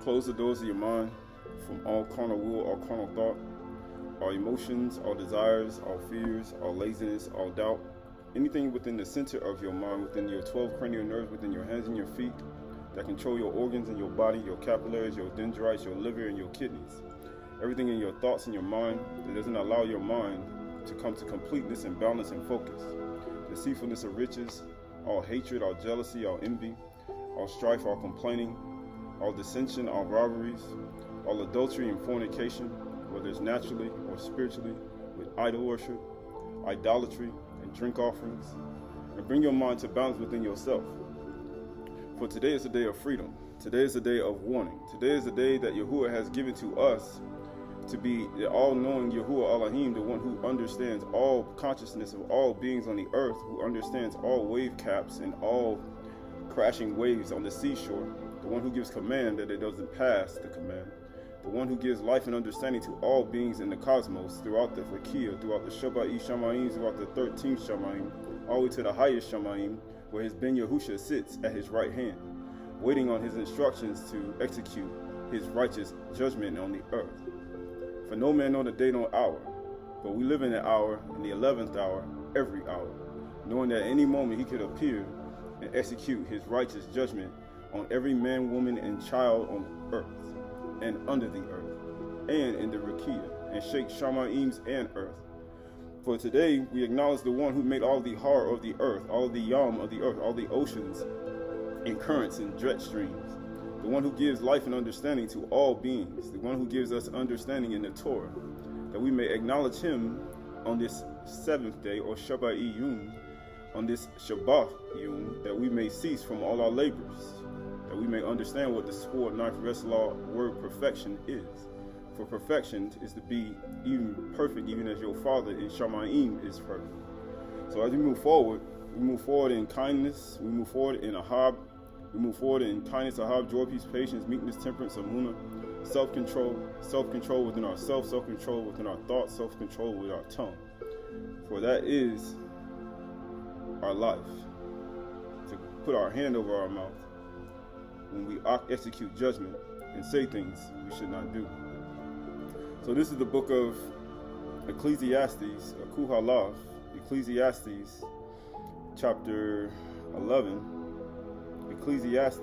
Close the doors of your mind from all carnal will, all carnal thought, all emotions, all desires, all fears, all laziness, all doubt. Anything within the center of your mind, within your 12 cranial nerves, within your hands and your feet, that control your organs in your body, your capillaries, your dendrites, your liver, and your kidneys. Everything in your thoughts and your mind that doesn't allow your mind to come to completeness and balance and focus. Deceitfulness of riches, all hatred, all jealousy, all envy, all strife, all complaining, all dissension, all rivalries, all adultery and fornication, whether it's naturally or spiritually, with idol worship, idolatry, and drink offerings, and bring your mind to balance within yourself. For today is a day of freedom. Today is a day of warning. Today is the day that Yahuwah has given to us to be the all-knowing Yahuwah Elohim, the one who understands all consciousness of all beings on the earth, who understands all wave caps and all crashing waves on the seashore, the one who gives command that it doesn't pass the command, the one who gives life and understanding to all beings in the cosmos, throughout the Rakia, throughout the Shabath Shamayim, throughout the 13th Shamayim, all the way to the highest Shamayim, where his Ben Yahusha sits at his right hand, waiting on his instructions to execute his righteous judgment on the earth. For no man know the day nor hour, but we live in the hour, in the 11th hour, every hour, knowing that at any moment he could appear and execute his righteous judgment on every man, woman, and child on earth, and under the earth, and in the Rakia, and shake Shamaims and earth. For today we acknowledge the one who made all the har of the earth, all the yam of the earth, all the oceans and currents and jet streams, the one who gives life and understanding to all beings, the one who gives us understanding in the Torah, that we may acknowledge him on this 7th day, or Shabbat Yom, on this Shabath Yom, that we may cease from all our labors, that we may understand what the sport 9th rest law word perfection is. For perfection is to be even perfect, even as your Father in Shamayim is perfect. So as we move forward in kindness, we move forward in ahab, we move forward in kindness, ahab, joy, peace, patience, meekness, temperance, amuna, self-control within ourselves, self-control within our thoughts, self-control with our tongue. For that is our life, to put our hand over our mouth when we execute judgment and say things we should not do. So this is the book of Ecclesiastes, Qahalath, Ecclesiastes chapter 11. Ecclesiastes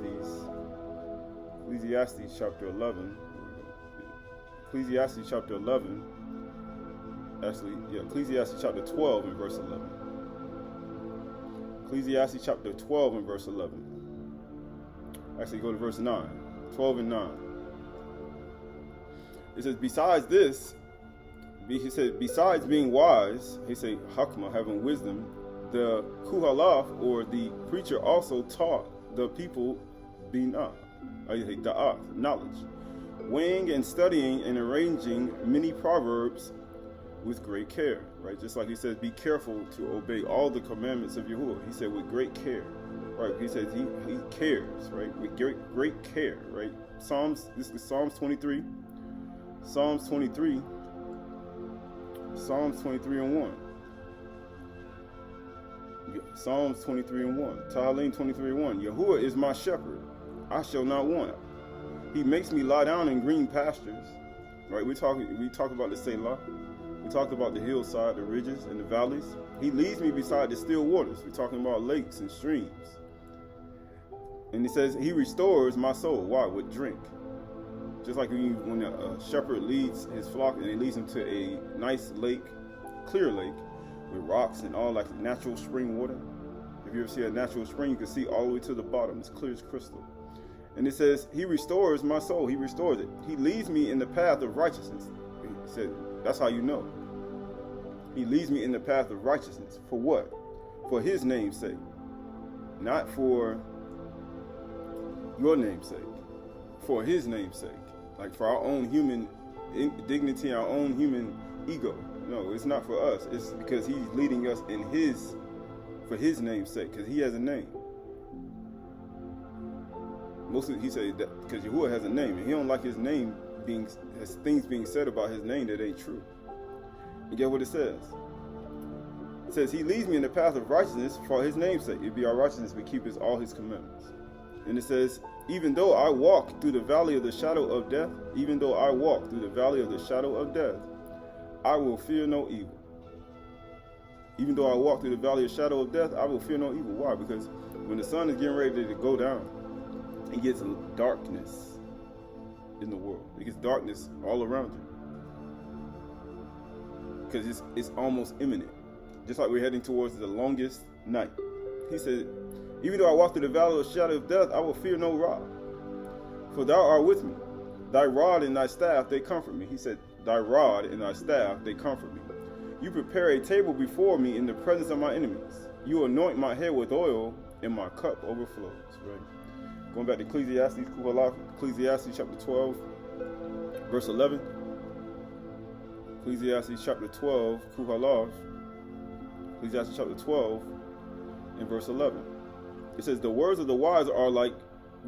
chapter 11. Ecclesiastes chapter 11. Ecclesiastes chapter 12 and verse 11. Ecclesiastes chapter 12 and verse 11. Actually, go to verse 9. 12 and 9. It says, besides this, he said, besides being wise, he said, Hakma, having wisdom, the Qahalath, or the preacher, also taught the people Binah, Da'at, knowledge, weighing and studying and arranging many proverbs with great care, right? Just like he says, be careful to obey all the commandments of Yahuwah. He said, with great care, right? He says he cares, right? With great care, right? This is Psalms 23. Psalms 23 and 1. Psalms 23 and 1. Tahalim 23 and 1. Yahuwah is my shepherd, I shall not want. He makes me lie down in green pastures. Right? We talk about the Selah. We talked about the hillside, the ridges, and the valleys. He leads me beside the still waters. We're talking about lakes and streams. And he says he restores my soul. Why? With drink. Just like when a shepherd leads his flock and he leads them to a nice lake, clear lake, with rocks and all, like natural spring water. If you ever see a natural spring, you can see all the way to the bottom. It's clear as crystal. And it says, he restores my soul. He restores it. He leads me in the path of righteousness. He said, that's how you know. He leads me in the path of righteousness. For what? For his name's sake. Not for your name's sake. For his name's sake. Like for our own human dignity, our own human ego. No, it's not for us. It's because he's leading us in for his name's sake, because he has a name. Mostly he said that because Yahuwah has a name, and he don't like his name has things being said about his name that ain't true. And get what it says? It says, he leads me in the path of righteousness for his name's sake. It be our righteousness, we keep all his commandments. And it says, even though I walk through the valley of the shadow of death, even though I walk through the valley of the shadow of death, I will fear no evil. Even though I walk through the valley of the shadow of death, I will fear no evil. Why? Because when the sun is getting ready to go down, it gets darkness in the world. It gets darkness all around you. Because it's almost imminent. Just like we're heading towards the longest night. He said, even though I walk through the valley of the shadow of death, I will fear no rod. For thou art with me. Thy rod and thy staff, they comfort me. He said, thy rod and thy staff, they comfort me. You prepare a table before me in the presence of my enemies. You anoint my head with oil, and my cup overflows. Right? Going back to Ecclesiastes, Qahalath, Ecclesiastes chapter 12, verse 11. Ecclesiastes chapter 12, Qahalath, Ecclesiastes chapter 12, and verse 11. It says, the words of the wise are like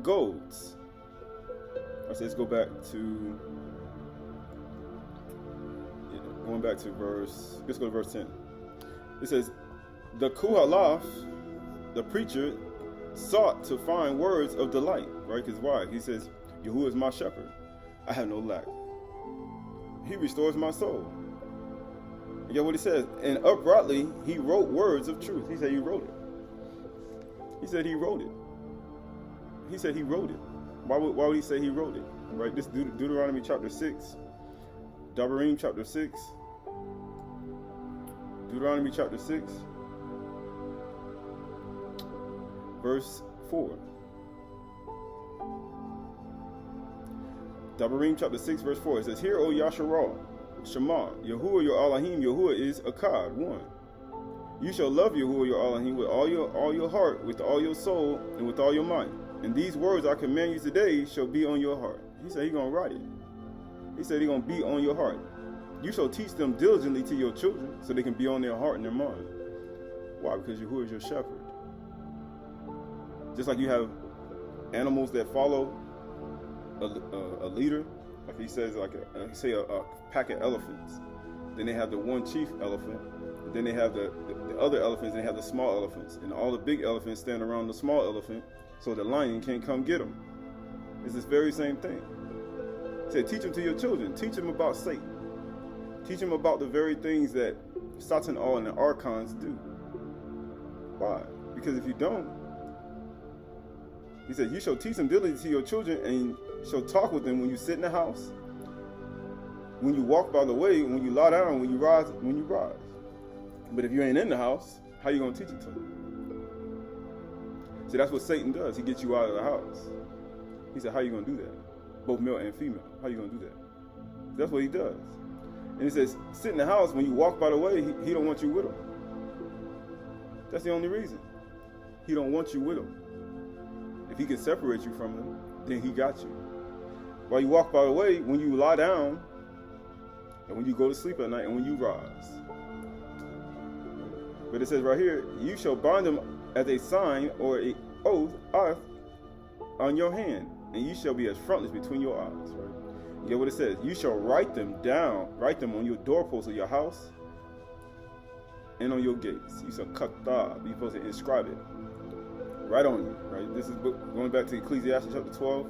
golds. I say, let's go back to, let's go to verse 10. It says, the Qahalath, the preacher, sought to find words of delight, right? Because why? He says, Yahuwah is my shepherd. I have no lack. He restores my soul. And get what he says? And uprightly, he wrote words of truth. He said he wrote it. He said he wrote it. He said he wrote it. Why would he say he wrote it? Right? This Deuteronomy chapter 6. Devarim chapter 6. Deuteronomy chapter 6. Verse 4. Devarim chapter 6 verse 4. It says, hear, O Yasharal, Shema, Yahuwah your Elohim, Yahuwah is Akkad, one. You shall love Yahuwah your Elohim with all your heart, with all your soul, and with all your might. And these words I command you today shall be on your heart. He said he's going to write it. He said he's going to be on your heart. You shall teach them diligently to your children, so they can be on their heart and their mind. Why? Because Yahuwah is your shepherd. Just like you have animals that follow a leader, like he says, like a pack of elephants. Then they have the one chief elephant. Then they have the other elephants, and they have the small elephants. And all the big elephants stand around the small elephant so the lion can't come get them. It's this very same thing. He said, teach them to your children. Teach them about Satan. Teach them about the very things that Satan and the archons do. Why? Because if you don't, he said, you shall teach them diligently to your children, and shall talk with them when you sit in the house, when you walk by the way, when you lie down, when you rise. But if you ain't in the house, how you going to teach it to them? See, that's what Satan does. He gets you out of the house. He said, how you going to do that? Both male and female. How you going to do that? That's what he does. And he says, sit in the house. When you walk by the way, he don't want you with him. That's the only reason. He don't want you with him. If he can separate you from him, then he got you. While you walk by the way, when you lie down, and when you go to sleep at night, and when you rise. But it says right here, you shall bind them as a sign or a oath on your hand, and you shall be as frontlets between your eyes. Right? You get what it says? You shall write them on your doorposts of your house and on your gates. You shall be supposed to inscribe it right on you. Right? This is going back to Ecclesiastes chapter 12.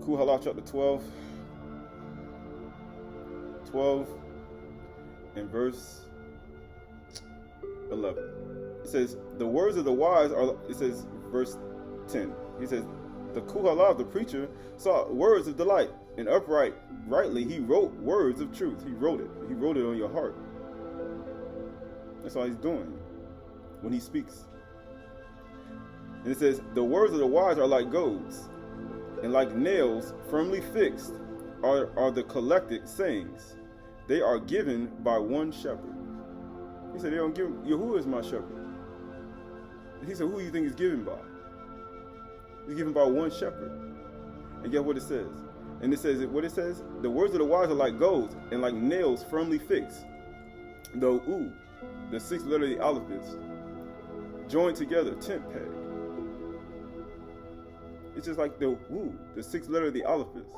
Qahalath chapter 12 and verse 11. It says, the words of the wise are, it says, verse 10. He says, the Qahalath, the preacher, saw words of delight, and rightly he wrote words of truth. He wrote it. He wrote it on your heart. That's all he's doing when he speaks. And it says, the words of the wise are like golds, and like nails firmly fixed are the collected sayings. They are given by one shepherd. He said, they don't give him, Yahuwah is my shepherd. He said, who do you think is given by? He's given by one shepherd. And get what it says. And it says, what it says, the words of the wise are like golds and like nails firmly fixed. The sixth letter of the alphabet, joined together, tent peg. It's just like the sixth letter of the alphabet.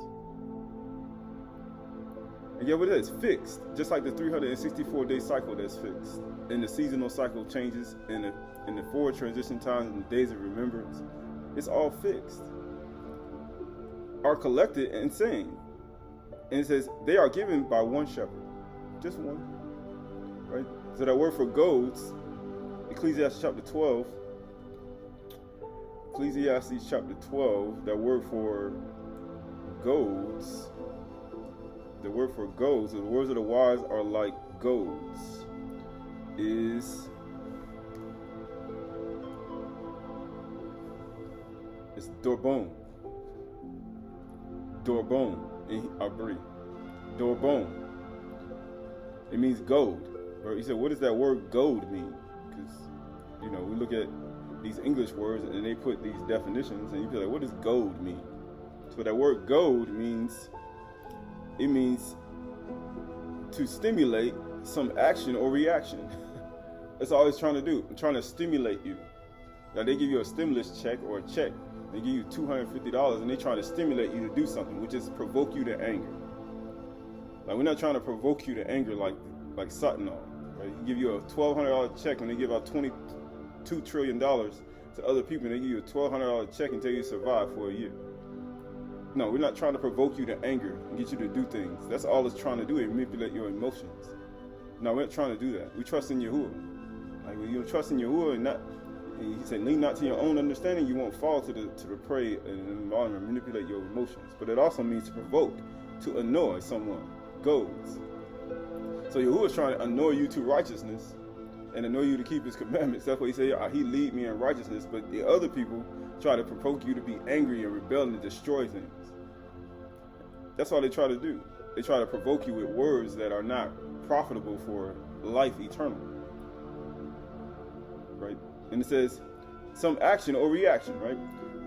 And get what it is, fixed, just like the 364-day cycle that's fixed. And the seasonal cycle changes, and the forward transition times and the days of remembrance. It's all fixed. Are collected and sing. And it says they are given by one shepherd. Just one. Right? So that word for goads, Ecclesiastes chapter 12. Ecclesiastes chapter 12, that word for goads, the word for goads, the words of the wise are like goads, it's dorbon. Dorbon in Abri. Dorbon. It means gold. Right? He said, what does that word gold mean? Because, we look at these English words and they put these definitions and you be like, what does gold mean? So that word gold means to stimulate some action or reaction. That's all it's trying to do. I'm trying to stimulate you. Now they give you a stimulus check or a check. They give you $250 and they're trying to stimulate you to do something, which is provoke you to anger. Like we're not trying to provoke you to anger like Sutton. Right? He give you a $1,200 check and they give out $22 trillion to other people and they give you a $1,200 check and tell you to survive for a year. No, we're not trying to provoke you to anger and get you to do things. That's all it's trying to do, is manipulate your emotions. No, we're not trying to do that. We trust in Yahuwah. Like when you trust in Yahuwah and he said, lean not to your own understanding, you won't fall to the prey and manipulate your emotions. But it also means to provoke, to annoy someone. Goads. So Yahuwah is trying to annoy you to righteousness and annoy you to keep his commandments. That's why he said, he lead me in righteousness. But the other people try to provoke you to be angry and rebel and destroy things. That's all they try to do. They try to provoke you with words that are not profitable for life eternal. Right? And it says some action or reaction, right?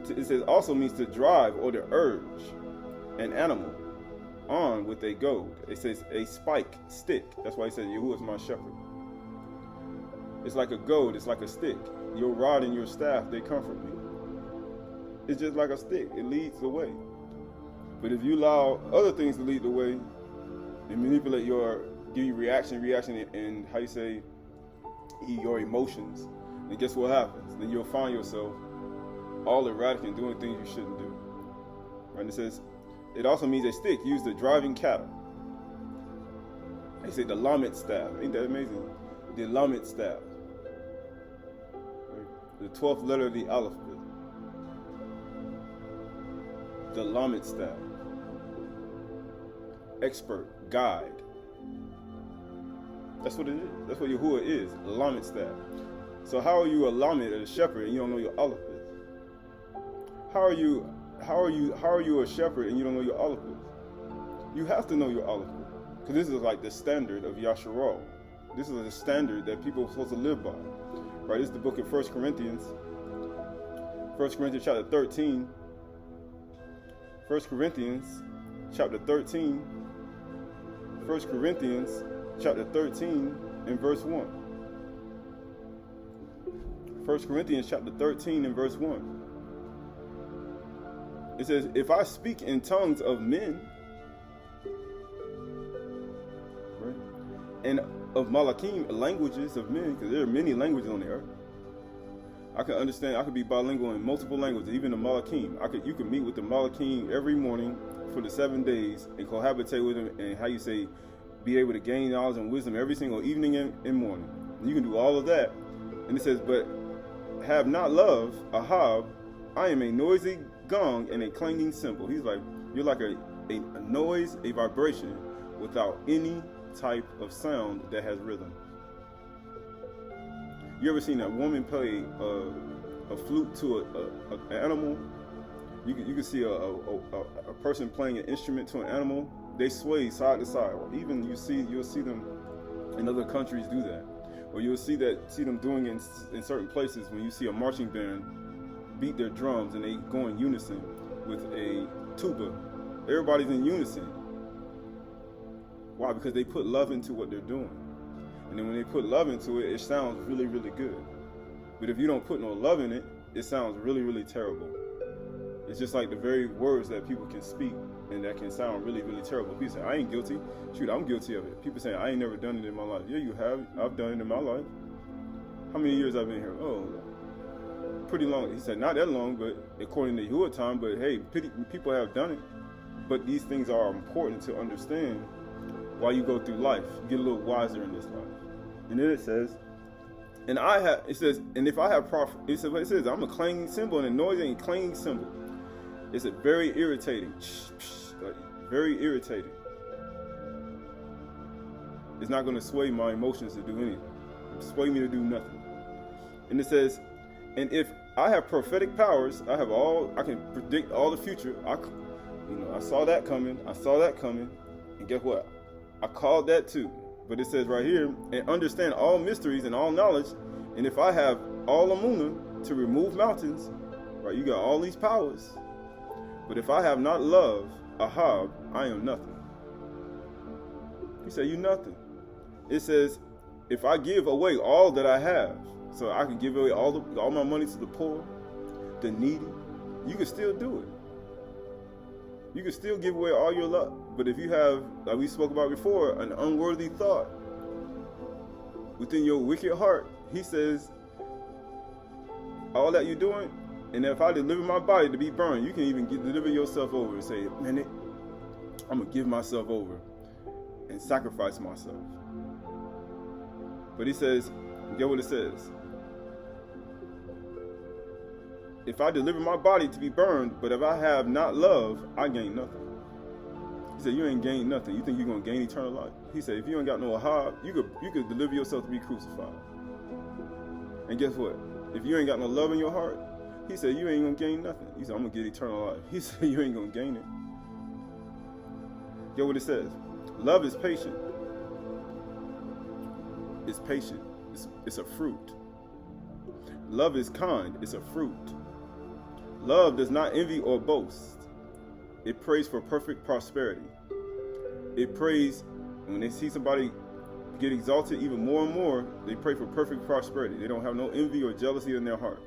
It says also means to drive or to urge an animal on with a goad. It says a spike, stick. That's why he said, Yahuwah is my shepherd. It's like a goad, it's like a stick. Your rod and your staff, they comfort me. It's just like a stick. It leads the way. But if you allow other things to lead the way and manipulate give you reaction, and how you say, your emotions, then guess what happens? Then you'll find yourself all erratic and doing things you shouldn't do. Right? And it says, it also means a stick used to driving cattle. They say the lamet staff. Ain't that amazing? The lamet staff. Right? The 12th letter of the alphabet. The lamet staff. Expert, guide. That's what it is. That's what Yahuwah is, a lamet staff. So how are you a lamet, a shepherd, and you don't know your alphabet? How are you a shepherd and you don't know your alphabet? You have to know your alphabet, because this is like the standard of Yasharal. This is the standard that people are supposed to live by. Right? This is the book of 1 Corinthians. 1 Corinthians chapter 13. 1 Corinthians chapter 13. 1 Corinthians chapter 13 and verse 1. 1 Corinthians chapter 13 and verse 1. It says, if I speak in tongues of men, right, and of Malachim, languages of men, because there are many languages on the earth. I can understand, I could be bilingual in multiple languages, even the Malachim. You could meet with the Malachim every morning for the 7 days and cohabitate with them, and how you say, be able to gain knowledge and wisdom every single evening and morning. And you can do all of that. And it says, but have not love, ahab, I am a noisy gong and a clanging cymbal. He's like, you're like a noise, a vibration without any type of sound that has rhythm. You ever seen a woman play a flute to an animal? You can see a person playing an instrument to an animal. They sway side to side. Or even you'll see them in other countries do that. Or you'll see them doing in certain places when you see a marching band beat their drums and they go in unison with a tuba. Everybody's in unison. Why? Because they put love into what they're doing. And then when they put love into it, it sounds really, really good. But if you don't put no love in it, it sounds really, really terrible. It's just like the very words that people can speak and that can sound really, really terrible. People say, I ain't guilty. Shoot, I'm guilty of it. People say, I ain't never done it in my life. Yeah, you have. I've done it in my life. How many years I've been here? Oh, pretty long. He said not that long, but according to your time. But hey, people have done it. But these things are important to understand while you go through life. You get a little wiser in this life. And then it says, and if I have profit, it says, I'm a clanging cymbal and a noisy and clanging cymbal. It's a very irritating, very irritating. It's not going to sway my emotions to do anything. Sway me to do nothing. And it says, and if I have prophetic powers, I can predict all the future. I saw that coming. And guess what? I called that too. But it says right here, and understand all mysteries and all knowledge. And if I have all Amunah to remove mountains, right? You got all these powers. But if I have not love, Ahab, I am nothing. He said, you nothing. It says, if I give away all that I have, so I can give away all my money to the poor, the needy, you can still do it. You can still give away all your love. But if you have, like we spoke about before, an unworthy thought within your wicked heart, he says, all that you're doing, and if I deliver my body to be burned, you can even deliver yourself over and say, man, I'm going to give myself over and sacrifice myself. But he says, get what it says. If I deliver my body to be burned, but if I have not love, I gain nothing. He said, you ain't gain nothing. You think you're going to gain eternal life? He said, if you ain't got no Ahab, you could deliver yourself to be crucified. And guess what? If you ain't got no love in your heart, he said, you ain't going to gain nothing. He said, I'm going to get eternal life. He said, you ain't going to gain it. Get what it says. Love is patient. It's patient. It's a fruit. Love is kind. It's a fruit. Love does not envy or boast. It prays for perfect prosperity. It prays when they see somebody get exalted even more and more, they pray for perfect prosperity. They don't have no envy or jealousy in their heart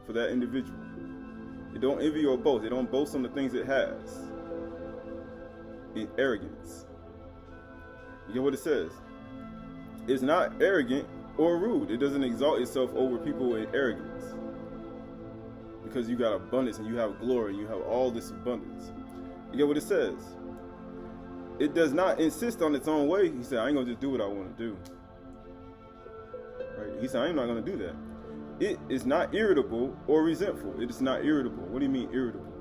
for that individual. They don't envy or boast. They don't boast on the things it has. In arrogance. You get what it says? It's not arrogant or rude. It doesn't exalt itself over people in arrogance. Because you got abundance and you have glory and you have all this abundance. You get what it says? It does not insist on its own way. He said, I ain't going to just do what I want to do. Right? He said, I'm not going to do that. It is not irritable or resentful. It is not irritable. What do you mean irritable?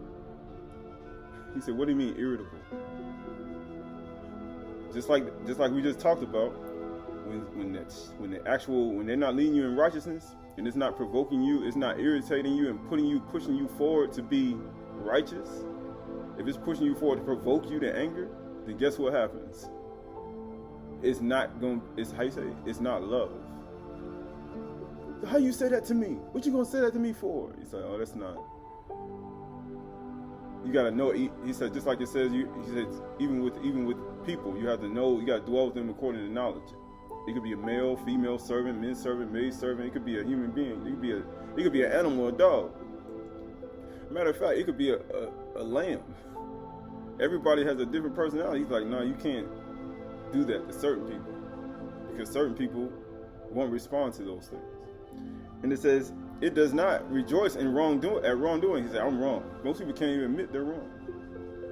He said, what do you mean irritable? Just like we just talked about, when they're not leading you in righteousness, and it's not provoking you, it's not irritating you and pushing you forward to be righteous. If it's pushing you forward to provoke you to anger, then guess what happens? It's not love. How you say that to me? What you gonna say that to me for? He's like, oh, that's not. You gotta know. He said, just like it says. He said, even with people, you have to know. You gotta dwell with them according to knowledge. It could be a male, female servant, men servant, maid servant. It could be a human being. It could be an animal, a dog. Matter of fact, it could be a lamb. Everybody has a different personality. He's like, no, you can't do that to certain people, because certain people won't respond to those things. And it says, it does not rejoice in wrongdoing. He said, I'm wrong. Most people can't even admit they're wrong.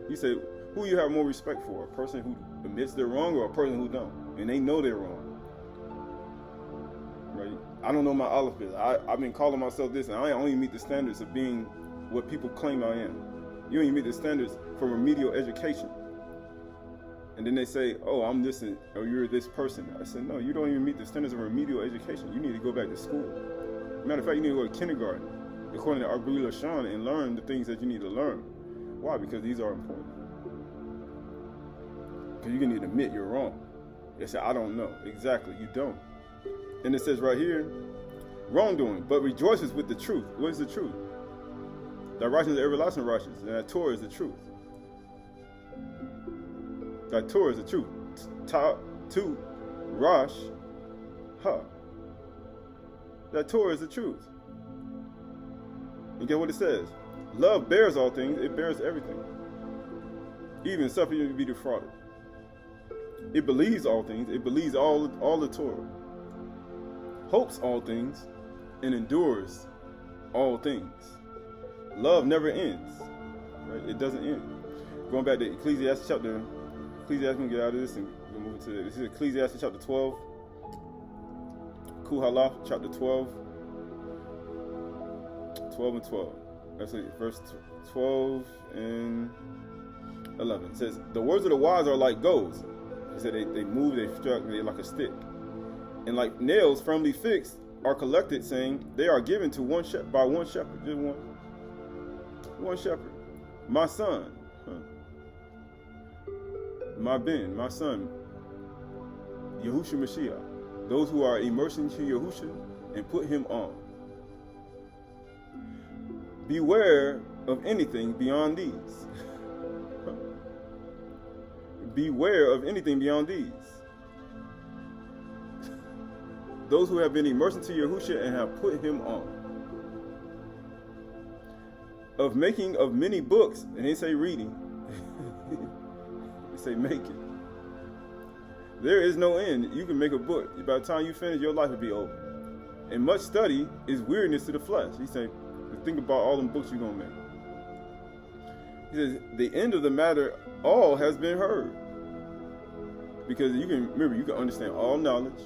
He said, who you have more respect for? A person who admits they're wrong or a person who don't? And they know they're wrong. Right? I don't know my alphabet. I've been calling myself this, and I only meet the standards of being what people claim I am. You only meet the standards for remedial education. And then they say, oh, I'm this, or you're this person. I said, no, you don't even meet the standards of remedial education. You need to go back to school. Matter of fact, you need to go to kindergarten, according to Arbri Lashan, and learn the things that you need to learn. Why? Because these are important. Because you need to admit you're wrong. They say, I don't know. Exactly, you don't. And it says right here, wrongdoing, but rejoices with the truth. What is the truth? That righteousness is everlasting righteousness, and that Torah is the truth. That Torah is the truth. Tu, Rosh, Ha. That Torah is the truth. You get what it says? Love bears all things. It bears everything. Even suffering to be defrauded. It believes all things. It believes all the Torah. Hopes all things and endures all things. Love never ends. Right? It doesn't end. Going back to Ecclesiastes, we'll get out of this and we'll move into this. This is Ecclesiastes chapter 12. Qahalath chapter 12. 12 and 12. That's it, verse 12 and 11. It says, the words of the wise are like goads. He said they move, they struck, they like a stick. And like nails firmly fixed are collected, saying, they are given to one shepherd, by one shepherd, just one shepherd. My son, my son, Yahushua Mashiach. Those who are immersed into Yahushua and put him on. Beware of anything beyond these. Beware of anything beyond these. Those who have been immersed into Yahushua and have put him on. Of making of many books, and they say reading. They say making. There is no end. You can make a book. By the time you finish, your life will be over. And much study is weariness to the flesh. He said, think about all them books you're going to make. He says, the end of the matter, all has been heard. Because you can understand all knowledge,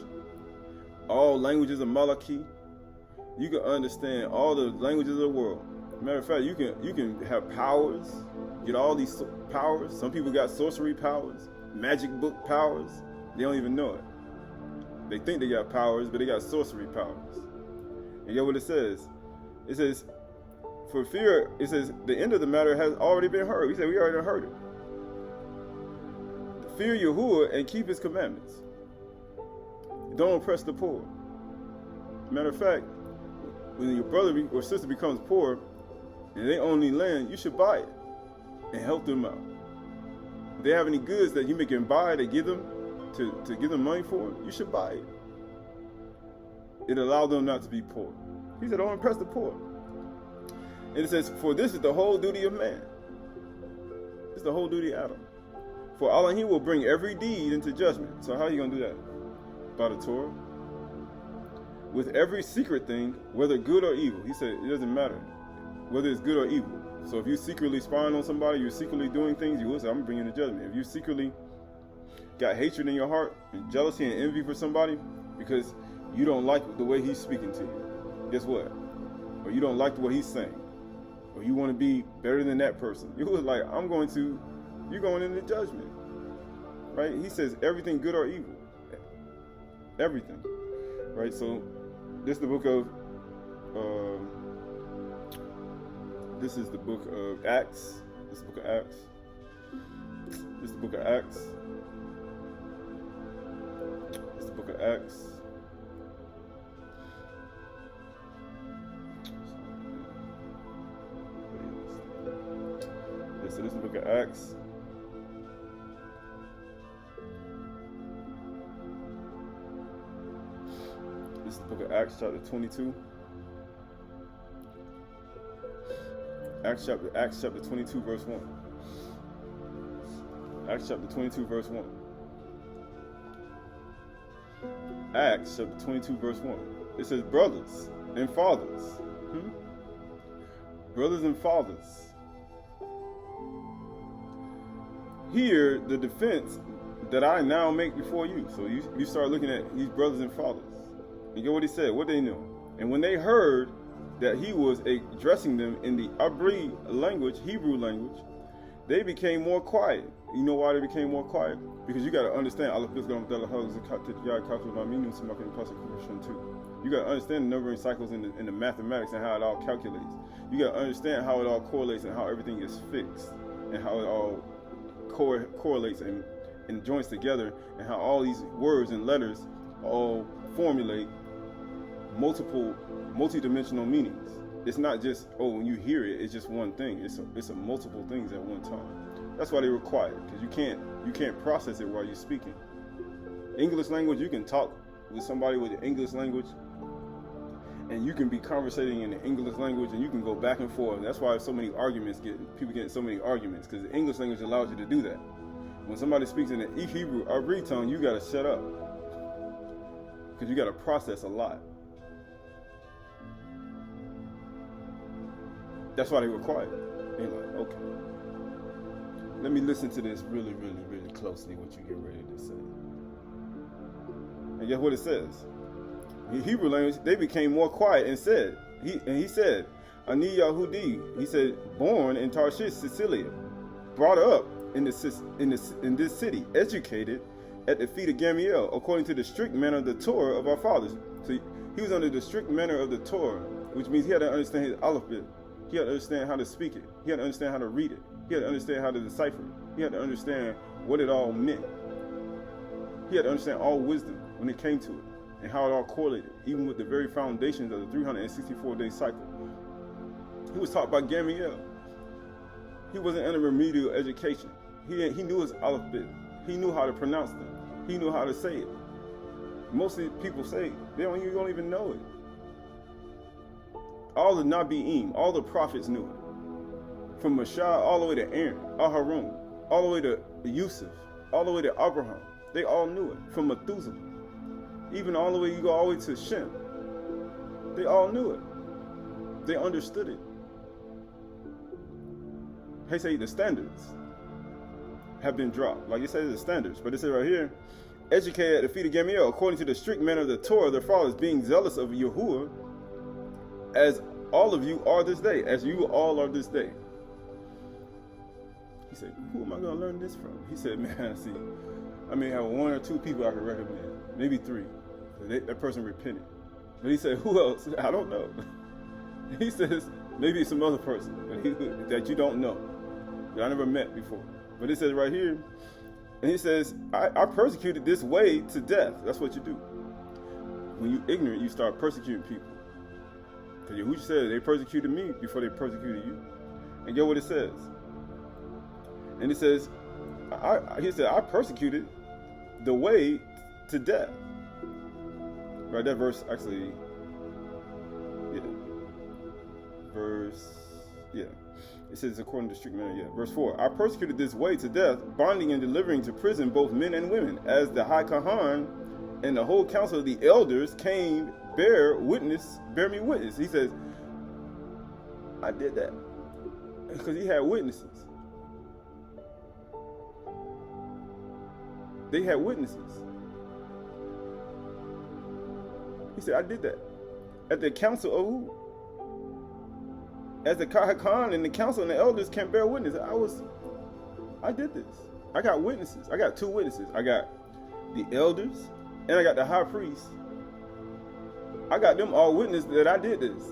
all languages of Malachi. You can understand all the languages of the world. Matter of fact, you can have powers, get all these powers. Some people got sorcery powers, magic book powers. They don't even know it. They think they got powers, but they got sorcery powers. And get what it says. It says, for fear, it says, the end of the matter has already been heard. He said, we already heard it. Fear Yahuwah and keep his commandments. Don't oppress the poor. Matter of fact, when your brother or sister becomes poor and they own any land, you should buy it and help them out. If they have any goods that you can buy to give them, to give them money for, you should buy it. It allows them not to be poor. He said, don't oppress the poor. And it says, for this is the whole duty of man. This is the whole duty of Adam. For Allah, will bring every deed into judgment. So how are you going to do that? By the Torah. With every secret thing, whether good or evil. He said, it doesn't matter whether it's good or evil. So if you're secretly spying on somebody, you're secretly doing things, you will say, I'm bringing the judgment. If you secretly got hatred in your heart and jealousy and envy for somebody because you don't like the way he's speaking to you, guess what? Or you don't like what he's saying, or you want to be better than that person, you was like, you're going into judgment, right? He says everything good or evil, everything, right? So this is the book of this is the book of Acts. This is the book of Acts. This is the book of Acts. This is the book of Acts. Yeah, so this is the book of Acts. This is the book of Acts, chapter 22. Acts chapter 22, verse 1. Acts chapter 22, verse 1. Acts chapter 22, verse 1. It says, brothers and fathers. Brothers and fathers. Hear the defense that I now make before you. So you start looking at these brothers and fathers. And get what he said, what they knew. And when they heard that he was addressing them in the Abri language, Hebrew language, they became more quiet. You know why they became more quiet? Because you got to understand, you got to understand the numbering cycles in the mathematics and how it all calculates. You got to understand how it all correlates and how everything is fixed and how it all correlates and joins together, and how all these words and letters all formulate multi-dimensional meanings. It's not just, when you hear it, it's just one thing. It's a multiple things at one time. That's why they were quiet, because you can't process it while you're speaking. English language, you can talk with somebody with the English language, and you can be conversating in the English language, and you can go back and forth. And that's why so many arguments people get so many arguments, because the English language allows you to do that. When somebody speaks in the Hebrew or Greek tongue, you got to shut up, because you got to process a lot. That's why they were quiet. They're like, okay, let me listen to this really, really, really closely, what you get ready to say. And guess what it says? In Hebrew language, they became more quiet and said, he said, Ani Yahudi, he said, born in Tarshish, Sicilia, brought up in this city, educated at the feet of Gamaliel, according to the strict manner of the Torah of our fathers. So he was under the strict manner of the Torah, which means he had to understand his alphabet. He had to understand how to speak it. He had to understand how to read it. He had to understand how to decipher it. He had to understand what it all meant. He had to understand all wisdom when it came to it, and how it all correlated, even with the very foundations of the 364-day cycle. He was taught by Gamaliel. He wasn't in a remedial education. He knew his alphabet. He knew how to pronounce them. He knew how to say it. Mostly people say you don't even know it. All the Nabi'im, all the prophets knew it. From Mashah all the way to Aaron, Aharon, all the way to Yusuf, all the way to Abraham. They all knew it. From Methuselah, even all the way, you go all the way to Shem. They all knew it. They understood it. They say the standards have been dropped. Like it says the standards, but it says right here, educated at the feet of Gamaliel, according to the strict manner of the Torah of their fathers, being zealous of Yahuwah, as all of you are this day, as you all are this day. He said, who am I going to learn this from? He said, man, see, I may have one or two people I could recommend, maybe three. That person repented. But he said, who else? I don't know. He says, maybe some other person that you don't know, that I never met before. But it says right here, and he says, I persecuted this way to death. That's what you do. When you're ignorant, you start persecuting people. Because Yahushua said they persecuted me before they persecuted you. And get what it says. And it says, he said, I persecuted the way to death. Right, that verse actually, it says according to strict manner, verse 4, I persecuted this way to death, binding and delivering to prison both men and women, as the high Kahan and the whole council of the elders came bear me witness. He says, I did that because he had witnesses. They had witnesses. He said, I did that. At the council of who? As the Khan and the council and the elders can bear witness. I did this. I got witnesses. I got two witnesses. I got the elders and I got the high priest. I got them all witness that I did this.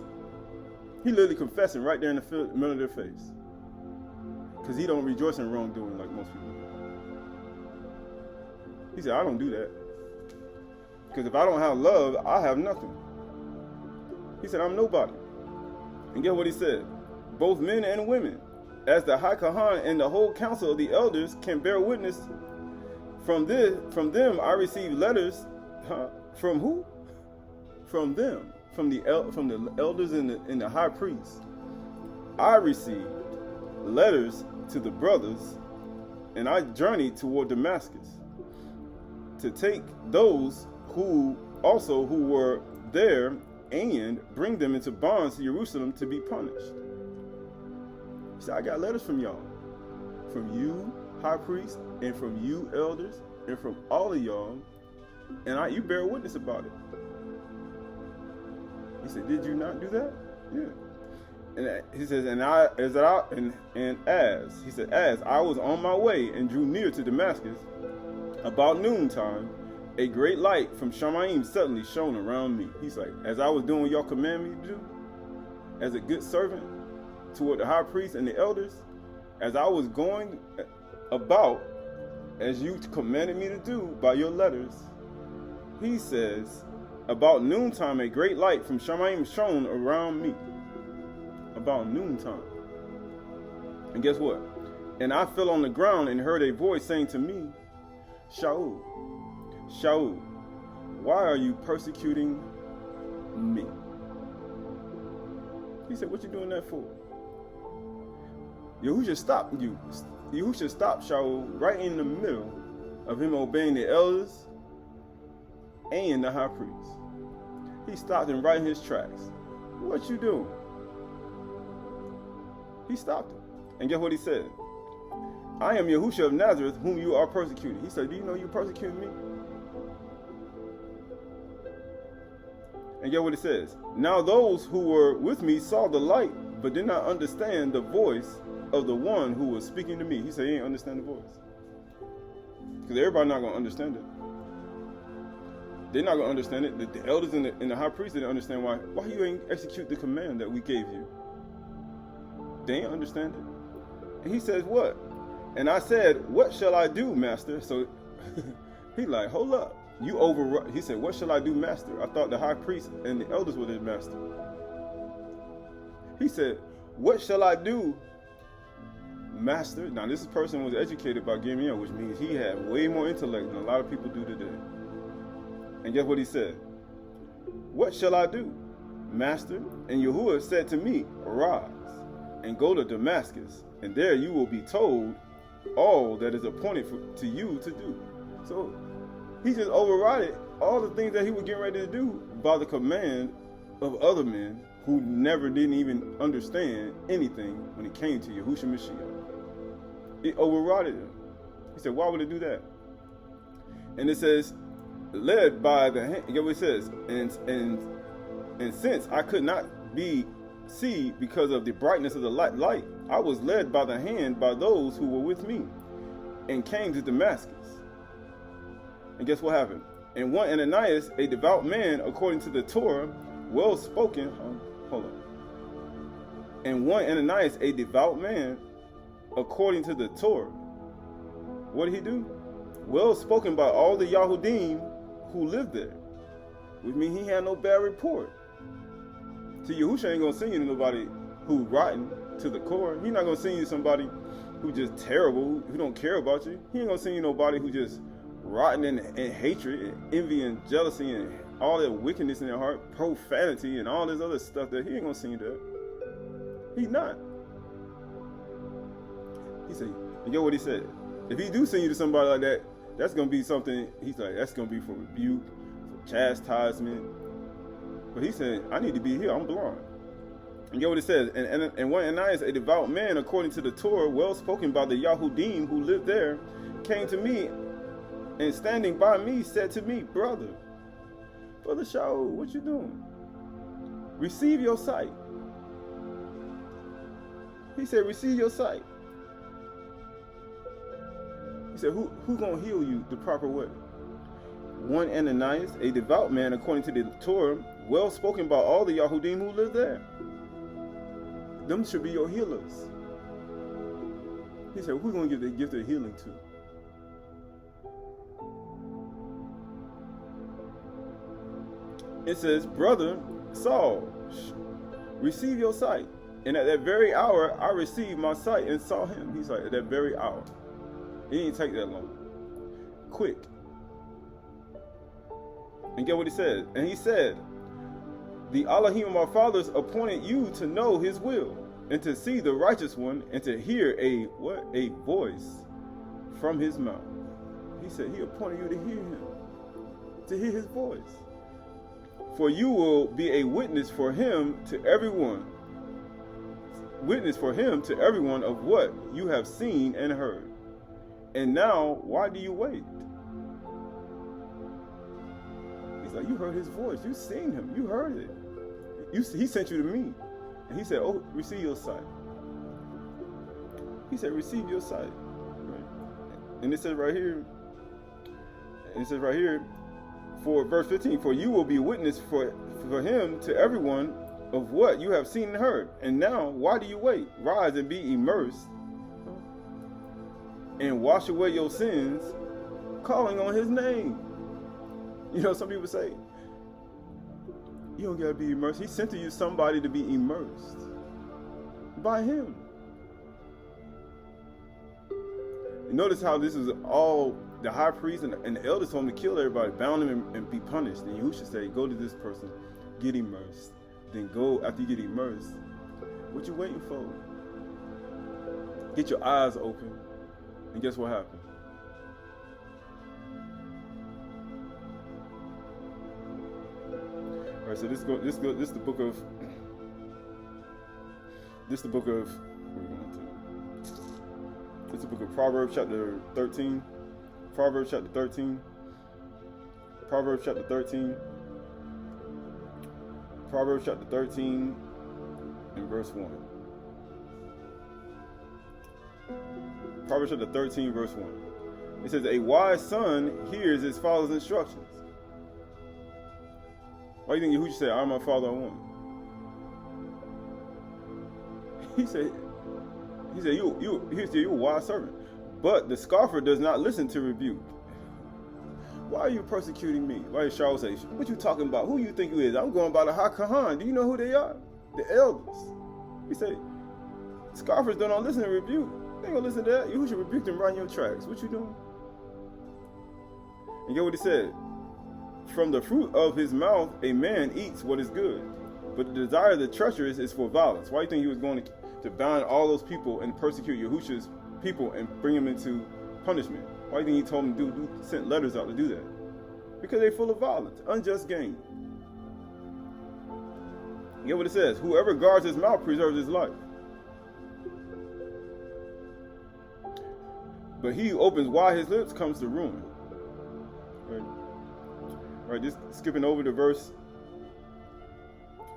He literally confessing right there in the middle of their face. Because he don't rejoice in wrongdoing like most people. He said, I don't do that. Because if I don't have love, I have nothing. He said, I'm nobody. And get what he said? Both men and women, as the high Kahan and the whole council of the elders can bear witness. From them I received letters. From who? From them. From the elders and the high priest. I received letters to the brothers, and I journeyed toward Damascus to take those who were there and bring them into bonds to Jerusalem to be punished. He said, I got letters from y'all, from you, high priest, and from you, elders, and from all of y'all, and you bear witness about it. He said, did you not do that? Yeah. And he says, as I was on my way and drew near to Damascus, about noontime, a great light from Shamayim suddenly shone around me. He's like, as I was doing what y'all command me to do, as a good servant toward the high priest and the elders, as I was going about, as you commanded me to do by your letters, he says, about noontime, a great light from Shamayim shone around me. About noontime. And guess what? And I fell on the ground and heard a voice saying to me, Shaul, Shaul, why are you persecuting me? He said, what you doing that for? Yahushua stopped you. Yahushua stopped Shaul right in the middle of him obeying the elders and the high priest. He stopped him right in his tracks. What you doing? He stopped him. And guess what he said? I am Yahushua of Nazareth, whom you are persecuting. He said, do you know you're persecuting me? And guess what it says? Now those who were with me saw the light, but did not understand the voice of the one who was speaking to me. He said he didn't understand the voice. Because everybody not going to understand it. They're not going to understand it. The elders and the high priest didn't understand why you ain't execute the command that we gave you. They didn't understand it. And he says, what? And I said, what shall I do, master? So he like, hold up. You override. He said, what shall I do, master? I thought the high priest and the elders were his master. He said, what shall I do, master? Now this person was educated by Gamaliel, which means he had way more intellect than a lot of people do today. And guess what he said? What shall I do, master? And Yahuwah said to me, arise and go to Damascus, and there you will be told all that is appointed to you to do. So he just overrided all the things that he was getting ready to do by the command of other men who didn't even understand anything when it came to Yahushua Mashiach. It overrided him. He said, why would it do that? And it says, led by the hand. Get what it says, and since I could not see because of the brightness of the light, I was led by the hand by those who were with me, and came to Damascus. And guess what happened? And one Ananias, a devout man according to the Torah, well spoken. Hold on. And one Ananias, a devout man according to the Torah. What did he do? Well spoken by all the Yahudim who lived there. Which means he had no bad report. See, Yahushua ain't gonna send you to nobody who rotten to the core. He's not gonna send you to somebody who just terrible, who don't care about you. He ain't gonna send you nobody who just rotten in hatred and envy and jealousy and all that wickedness in their heart, profanity and all this other stuff that he ain't gonna send you that. He's not. He said, and get what he said. If he do send you to somebody like that, that's gonna be something, he's like, that's gonna be for rebuke, for chastisement. But he said, I need to be here, I'm blind. And get what it says, and one Ananias, a devout man according to the Torah, well spoken by the Yahudim who lived there, came to me, and standing by me said to me, brother Shaul, what you doing? Receive your sight. He said, receive your sight. He said, who gonna heal you the proper way? One Ananias, a devout man according to the Torah, well spoken by all the Yahudim who live there. Them should be your healers. He said, who's gonna give the gift of healing to? It says, brother Saul, receive your sight. And at that very hour, I received my sight and saw him. He's like, at that very hour. It didn't take that long. Quick. And get what he said. And he said, the Elohim of our fathers appointed you to know his will, and to see the righteous one, and to hear a voice from his mouth. He said he appointed you to hear him, to hear his voice. For you will be a witness for him to everyone. Witness for him to everyone of what you have seen and heard. And now, why do you wait? He's like, you heard his voice. You seen him. You heard it. He sent you to me. And he said, oh, receive your sight. He said, receive your sight. Right? And it says right here, for verse 15, for you will be witness for him to everyone of what you have seen and heard. And now, why do you wait? Rise and be immersed and wash away your sins, calling on his name. You know, some people say, you don't gotta be immersed. He sent to you somebody to be immersed by him. You notice how this is all the high priest and the elders told him to kill everybody, bound him and be punished. And you should say, go to this person, get immersed. Then go, after you get immersed, what you waiting for? Get your eyes open. And guess what happened? All right, so this is the book of It's the book of Proverbs chapter 13. Proverbs chapter 13. Proverbs chapter 13. Proverbs chapter 13 and verse 1. Proverbs chapter 13 verse 1. It says, a wise son hears his father's instructions. Why do you think Yahushua said, I'm my father, I want? He said, you're a wise servant. But the scoffer does not listen to rebuke. Why are you persecuting me? Why did Shaul say, what you talking about? Who you think you is? I'm going by the HaKahan. Do you know who they are? The elders. He said, scoffers don't listen to rebuke. They ain't gonna listen to that. You should rebuke them right in your tracks. What you doing? And get what he said. From the fruit of his mouth, a man eats what is good. But the desire of the treacherous is for violence. Why do you think he was going to bind all those people and persecute Yahushua's people and bring them into punishment? Why do you think he told them to send letters out to do that? Because they're full of violence, unjust gain. You get what it says? Whoever guards his mouth preserves his life. But he who opens wide his lips comes to ruin. Right, just skipping over to verse.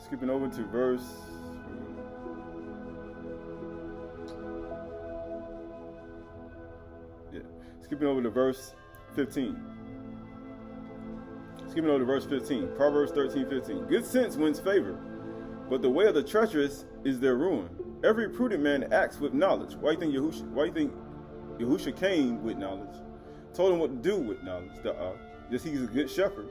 Skipping over to verse. Skipping over to verse 15. Skipping over to verse 15. Proverbs 13:15. Good sense wins favor, but the way of the treacherous is their ruin. Every prudent man acts with knowledge. Why do you think Yahushua came with knowledge? Told him what to do with knowledge. Just he's a good shepherd.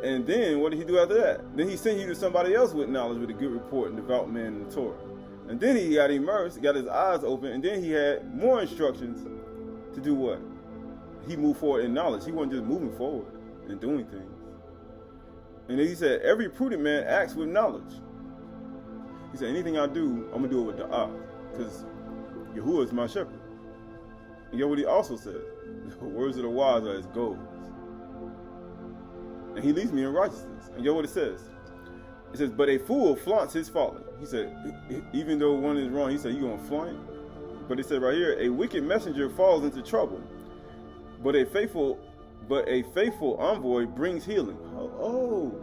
And then what did he do after that? Then he sent you to somebody else with knowledge, with a good report and devout man in the Torah. And then he got immersed, got his eyes open, and then he had more instructions to do what? He moved forward in knowledge. He wasn't just moving forward and doing things. And then he said, every prudent man acts with knowledge. He said, anything I do, I'm going to do it with the eye, because Yahuwah is my shepherd. And get what he also said? The words of the wise are as gold. And he leads me in righteousness. And get what it says? It says, but a fool flaunts his folly. He said, even though one is wrong, he said, you going to flaunt it? But it said right here, a wicked messenger falls into trouble, but a faithful envoy brings healing. Oh.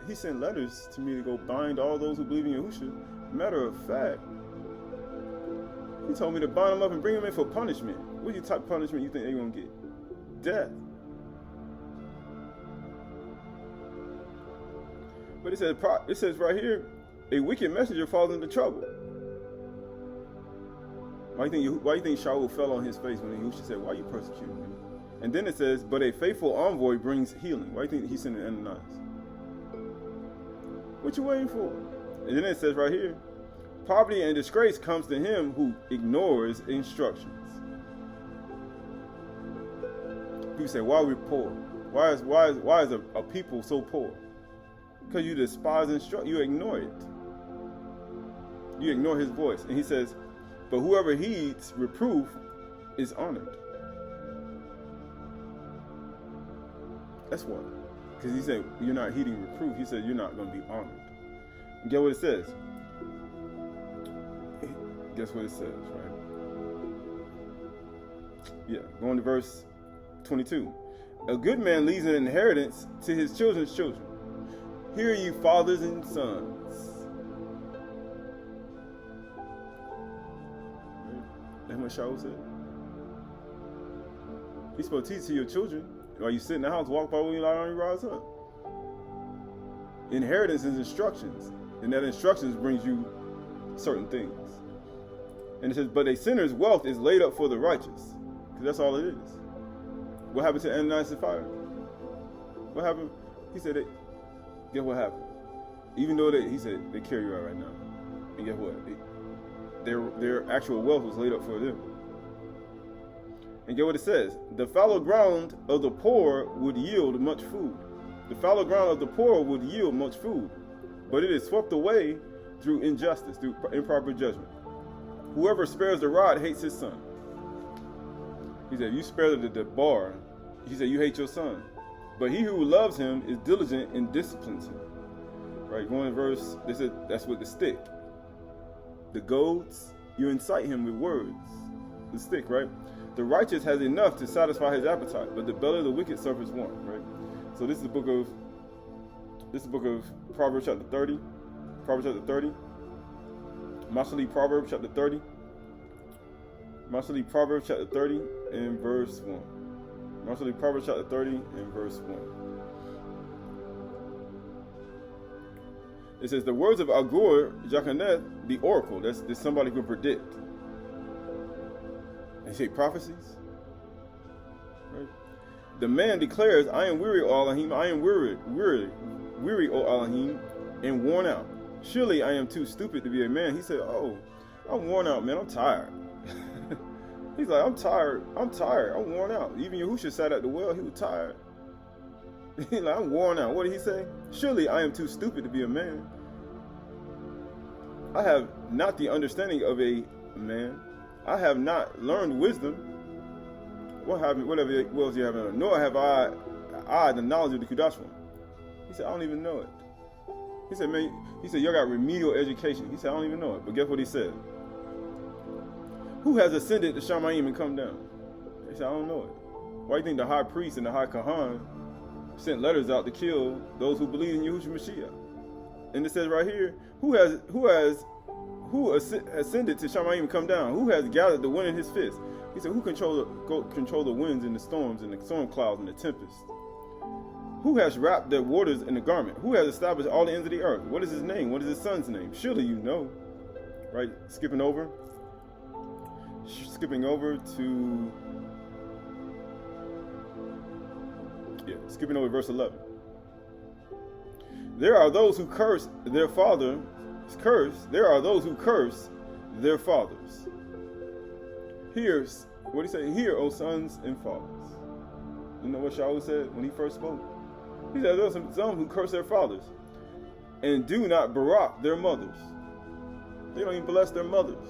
He sent letters to me to go bind all those who believe in Yahushua. Matter of fact, he told me to bind them up and bring them in for punishment. What type of punishment you think they're going to get? Death. But it says right here, a wicked messenger falls into trouble. Why do you think Shaul fell on his face when Yahushua said, why are you persecuting me? And then it says, but a faithful envoy brings healing. Why do you think he sent an Ananias? What you waiting for? And then it says right here, poverty and disgrace comes to him who ignores instructions. People say, why are we poor? Why is a people so poor? Because you despise instruction. You ignore it. You ignore his voice. And he says, but whoever heeds reproof is honored. That's why. Because he said, you're not heeding reproof. He said, you're not going to be honored. And get what it says? Guess what it says, right? Yeah, going to verse 22. A good man leaves an inheritance to his children's children. Hear you fathers and sons. That's what Shaul said. He's supposed to teach to your children. While you sit in the house, walk by when you lie down, you rise up. Inheritance is instructions. And that instructions brings you certain things. And it says, but a sinner's wealth is laid up for the righteous. Because that's all it is. What happened to Ananias and Sapphira? What happened? He said, guess what happened? Even though he said, they carry you out right now. And guess what? Their actual wealth was laid up for them. And get what it says. The fallow ground of the poor would yield much food. The fallow ground of the poor would yield much food. But it is swept away through injustice, through improper judgment. Whoever spares the rod hates his son. He said, you spare the bar. He said, you hate your son. But he who loves him is diligent and disciplines him. Right, going to verse, they said, that's with the stick. the goads, you incite him with words. The stick, right? The righteous has enough to satisfy his appetite, but the belly of the wicked suffers want, right? So this is the book of Proverbs chapter 30. Proverbs chapter 30. Mashali Proverbs chapter 30. Mashali Proverbs chapter 30 and verse 1. Mashali Proverbs chapter 30 and verse 1. It says, the words of Agur Jacaneth, the oracle. That's somebody who can predict. And say prophecies. Right? The man declares, I am weary, O Elohim. I am weary, O Elohim, and worn out. Surely I am too stupid to be a man. He said, oh, I'm worn out, man. I'm tired. He's like, I'm tired. I'm worn out. Even Yahusha sat at the well. He was tired. He's like, I'm worn out. What did he say? Surely I am too stupid to be a man. I have not the understanding of a man. I have not learned wisdom. Whatever else you have, nor have I the knowledge of the Kudash one. He said, I don't even know it. He said, man, y'all got remedial education. He said, I don't even know it. But guess what he said? Who has ascended to Shamayim and come down? He said, I don't know it. Why do you think the high priest and the high Kahan sent letters out to kill those who believe in Yahushua Mashiach? And it says right here, who ascended to Shamayim and come down? Who has gathered the wind in his fist? He said, who control the winds and the storms and the storm clouds and the tempest? Who has wrapped the waters in the garment? Who has established all the ends of the earth? What is his name? What is his son's name? Surely you know. Right? Skipping over verse 11. There are those who curse their fathers. There are those who curse their fathers. Here's what he said. Hear, O sons and fathers. You know what Shaul said when he first spoke? He said, there's some who curse their fathers and do not barak their mothers. They don't even bless their mothers.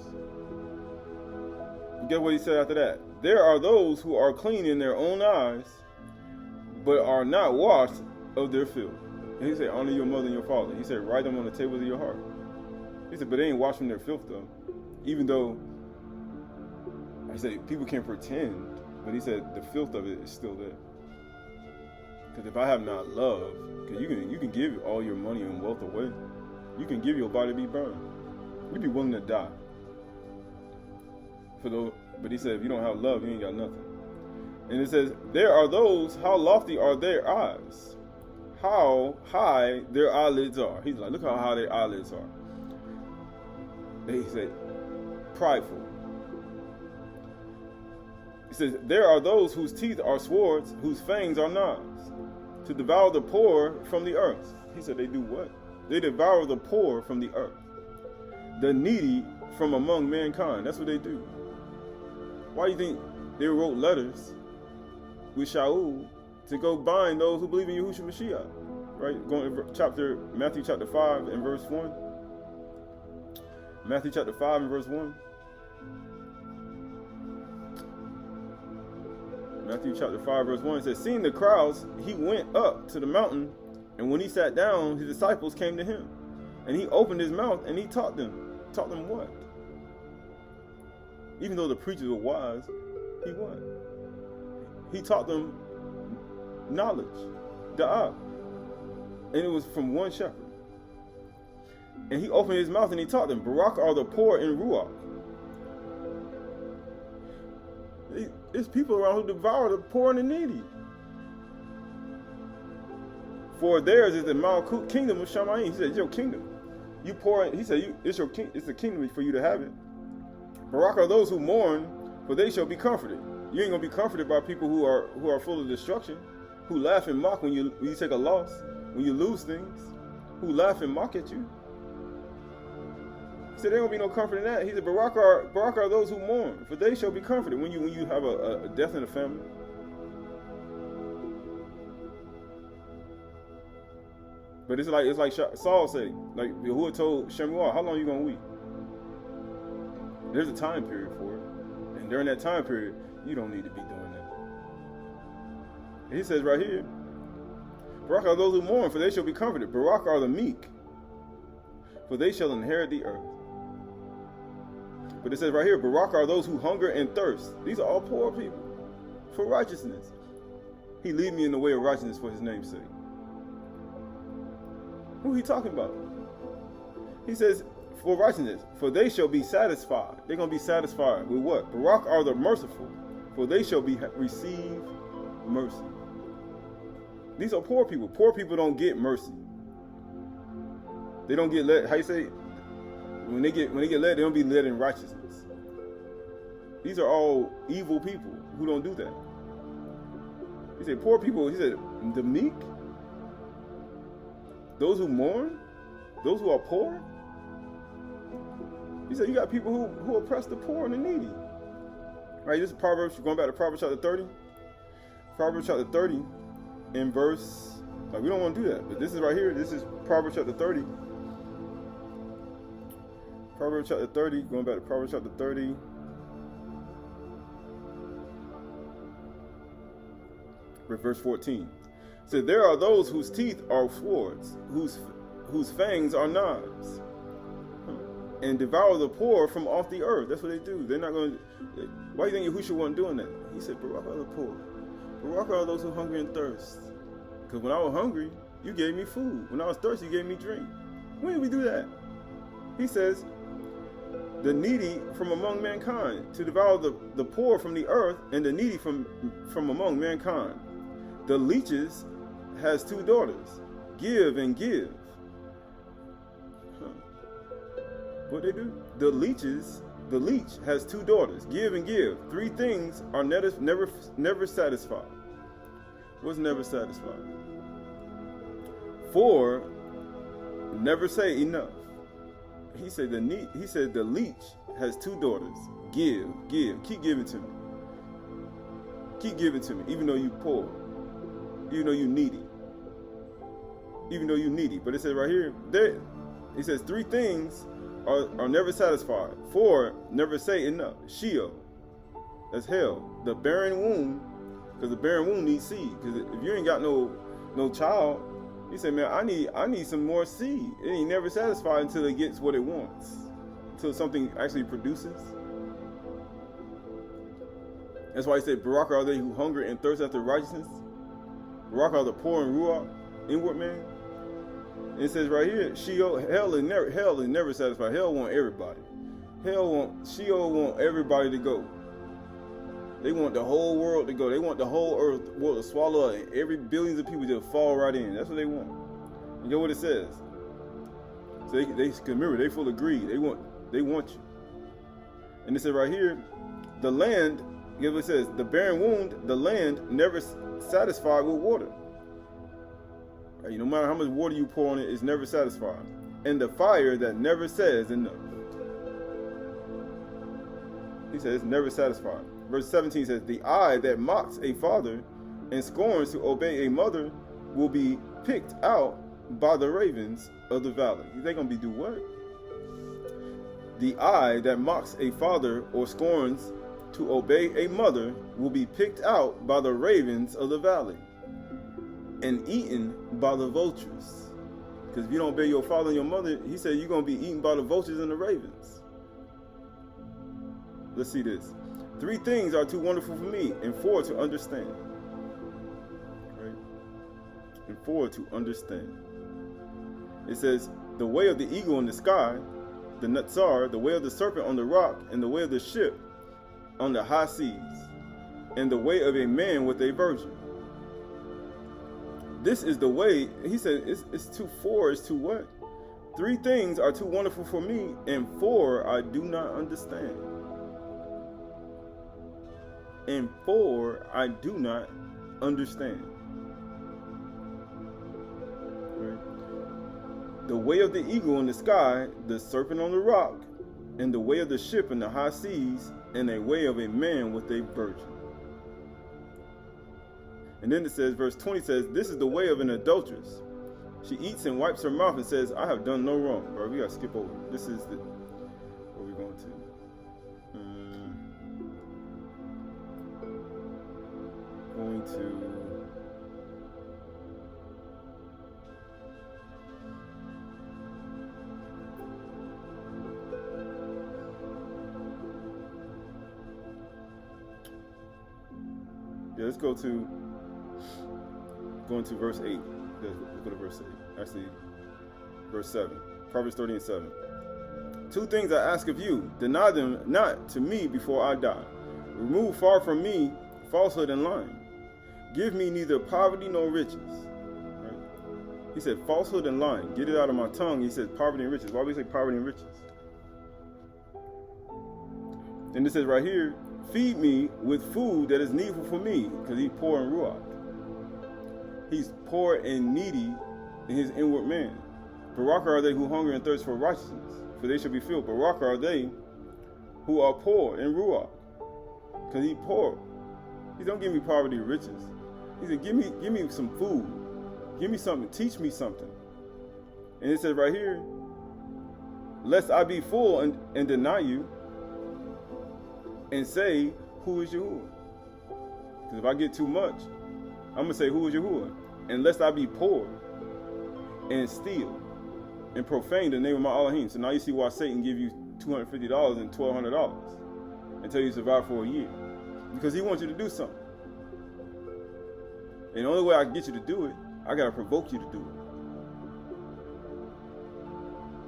Get what he said after that. There are those who are clean in their own eyes, but are not washed of their filth. And he said, honor your mother and your father. He said, write them on the tables of your heart. He said, but they ain't washed from their filth though. Even though, I said, people can pretend, but he said, the filth of it is still there. Because if I have not love, because you can give all your money and wealth away. You can give your body to be burned. You'd be willing to die. But he said, if you don't have love, you ain't got nothing. And it says, there are those, how lofty are their eyes, how high their eyelids are. He's like, look how high their eyelids are. He said, prideful. He says, there are those whose teeth are swords, whose fangs are knives, to devour the poor from the earth. He said, they do what? They devour the poor from the earth, the needy from among mankind. That's what they do. Why do you think they wrote letters with Shaul to go bind those who believe in Yahushua Mashiach? Right? Going to Matthew chapter 5 and verse 1. Matthew chapter 5 and verse 1. Matthew chapter 5 verse 1 says, seeing the crowds, he went up to the mountain, and when he sat down, his disciples came to him. And he opened his mouth and he taught them. Taught them what? Even though the preachers were wise, he what? He taught them knowledge, da'ah. And it was from one shepherd. And he opened his mouth and he taught them, Barak are the poor in Ruach. There's people around who devour the poor and the needy. For theirs is the Malkut kingdom of Shamayim. He said, it's your kingdom. You poor, he said, it's the kingdom for you to have it. Barak are those who mourn, for they shall be comforted. You ain't gonna be comforted by people who are full of destruction, who laugh and mock when you take a loss, when you lose things, who laugh and mock at you. He said, there ain't gonna be no comfort in that. He said, Barak are those who mourn, for they shall be comforted. When you have a death in the family. But it's like Saul said, like Yahuwah told Shemuel, how long are you gonna weep? There's a time period for it. And during that time period, you don't need to be doing that. And he says right here, Barak are those who mourn, for they shall be comforted. Barak are the meek, for they shall inherit the earth. But it says right here, Barak are those who hunger and thirst. These are all poor people for righteousness. He lead me in the way of righteousness for his name's sake. Who he talking about? He says, for righteousness, for they shall be satisfied. They're going to be satisfied with what? Barak are the merciful, for they shall receive mercy. These are poor people. Poor people don't get mercy. They don't get led. How you say? When they get led, they don't be led in righteousness. These are all evil people who don't do that. He said, poor people. He said, the meek, those who mourn, those who are poor. He said, you got people who oppress the poor and the needy. Right? This is Proverbs. Going back to Proverbs chapter 30. Proverbs chapter 30, in verse. Like, we don't want to do that, but this is right here. This is Proverbs chapter 30. Proverbs chapter 30, going back to Proverbs chapter 30. Verse 14. It said, there are those whose teeth are swords, whose fangs are knives, and devour the poor from off the earth. That's what they do. They're not going to. Why do you think Yahushua wasn't doing that? He said, Barak are the poor. Barak are those who hunger and thirst. Because when I was hungry, you gave me food. When I was thirsty, you gave me drink. When did we do that? He says, the needy from among mankind, to devour the poor from the earth, and the needy from among mankind. The leeches has two daughters, give and give. What they do? The leech has two daughters, give and give. Three things are never satisfied. What's never satisfied? Four, never say enough. He said the leech has two daughters. Give, keep giving to me. Keep giving to me, even though you poor, even though you needy. But it says right here, he says three things are never satisfied. Four, never say enough. Sheol, that's hell. The barren womb, because the barren womb needs seed. Because if you ain't got no child, he said, man, I need some more seed. It ain't never satisfied until it gets what it wants, until something actually produces. That's why he said, Barak are they who hunger and thirst after righteousness. Barak are the poor in Ruach, inward man. And it says right here, Sheol, hell is never satisfied. Hell want everybody. Sheol want everybody to go. They want the whole world to go. They want the whole world to swallow up, and every billions of people just fall right in. That's what they want. You know what it says? So they remember, they full of greed. They want you. And it says right here, the land, you know what it says, the barren wound, the land never satisfied with water. Right, no matter how much water you pour on it, it's never satisfied. And the fire that never says enough. He says it's never satisfied. Verse 17 says, the eye that mocks a father and scorns to obey a mother will be picked out by the ravens of the valley. They're going to do what? The eye that mocks a father or scorns to obey a mother will be picked out by the ravens of the valley and eaten by the vultures. Because if you don't obey your father and your mother, he said you're going to be eaten by the vultures and the ravens. Let's see this. Three things are too wonderful for me, and four to understand. Right? And four to understand. It says, the way of the eagle in the sky, the Natsar, the way of the serpent on the rock, and the way of the ship on the high seas, and the way of a man with a virgin. This is the way, he said, it's too what? Three things are too wonderful for me, and four I do not understand. And four I do not understand. Right? The way of the eagle in the sky, the serpent on the rock, and the way of the ship in the high seas, and a way of a man with a virgin. And then it says, verse 20 says, this is the way of an adulteress. She eats and wipes her mouth and says, I have done no wrong. Bro, we got to skip over. This is where we're going to. let's go to verse 8. Let's go to verse 8. Actually, verse 7. Proverbs 30 and 7. 2 things I ask of you, deny them not to me before I die. Remove far from me falsehood and lying. Give me neither poverty nor riches. Right? He said falsehood and lying. Get it out of my tongue. He said poverty and riches. Why do we say poverty and riches? And it says right here, feed me with food that is needful for me, because he's poor in ruach. He's poor and needy in his inward man. Barak are they who hunger and thirst for righteousness, for they shall be filled. Barak are they who are poor in ruach, because he's poor. He don't give me poverty and riches. He said, give me some food. Give me something. Teach me something. And it says right here, lest I be full and deny you, and say, who is Yahuwah? Because if I get too much, I'm going to say, who is Yahuwah? And lest I be poor and steal and profane the name of my Elohim. So now you see why Satan give you $250 and $1,200 until you survive for a year. Because he wants you to do something. And the only way I can get you to do it, I got to provoke you to do it.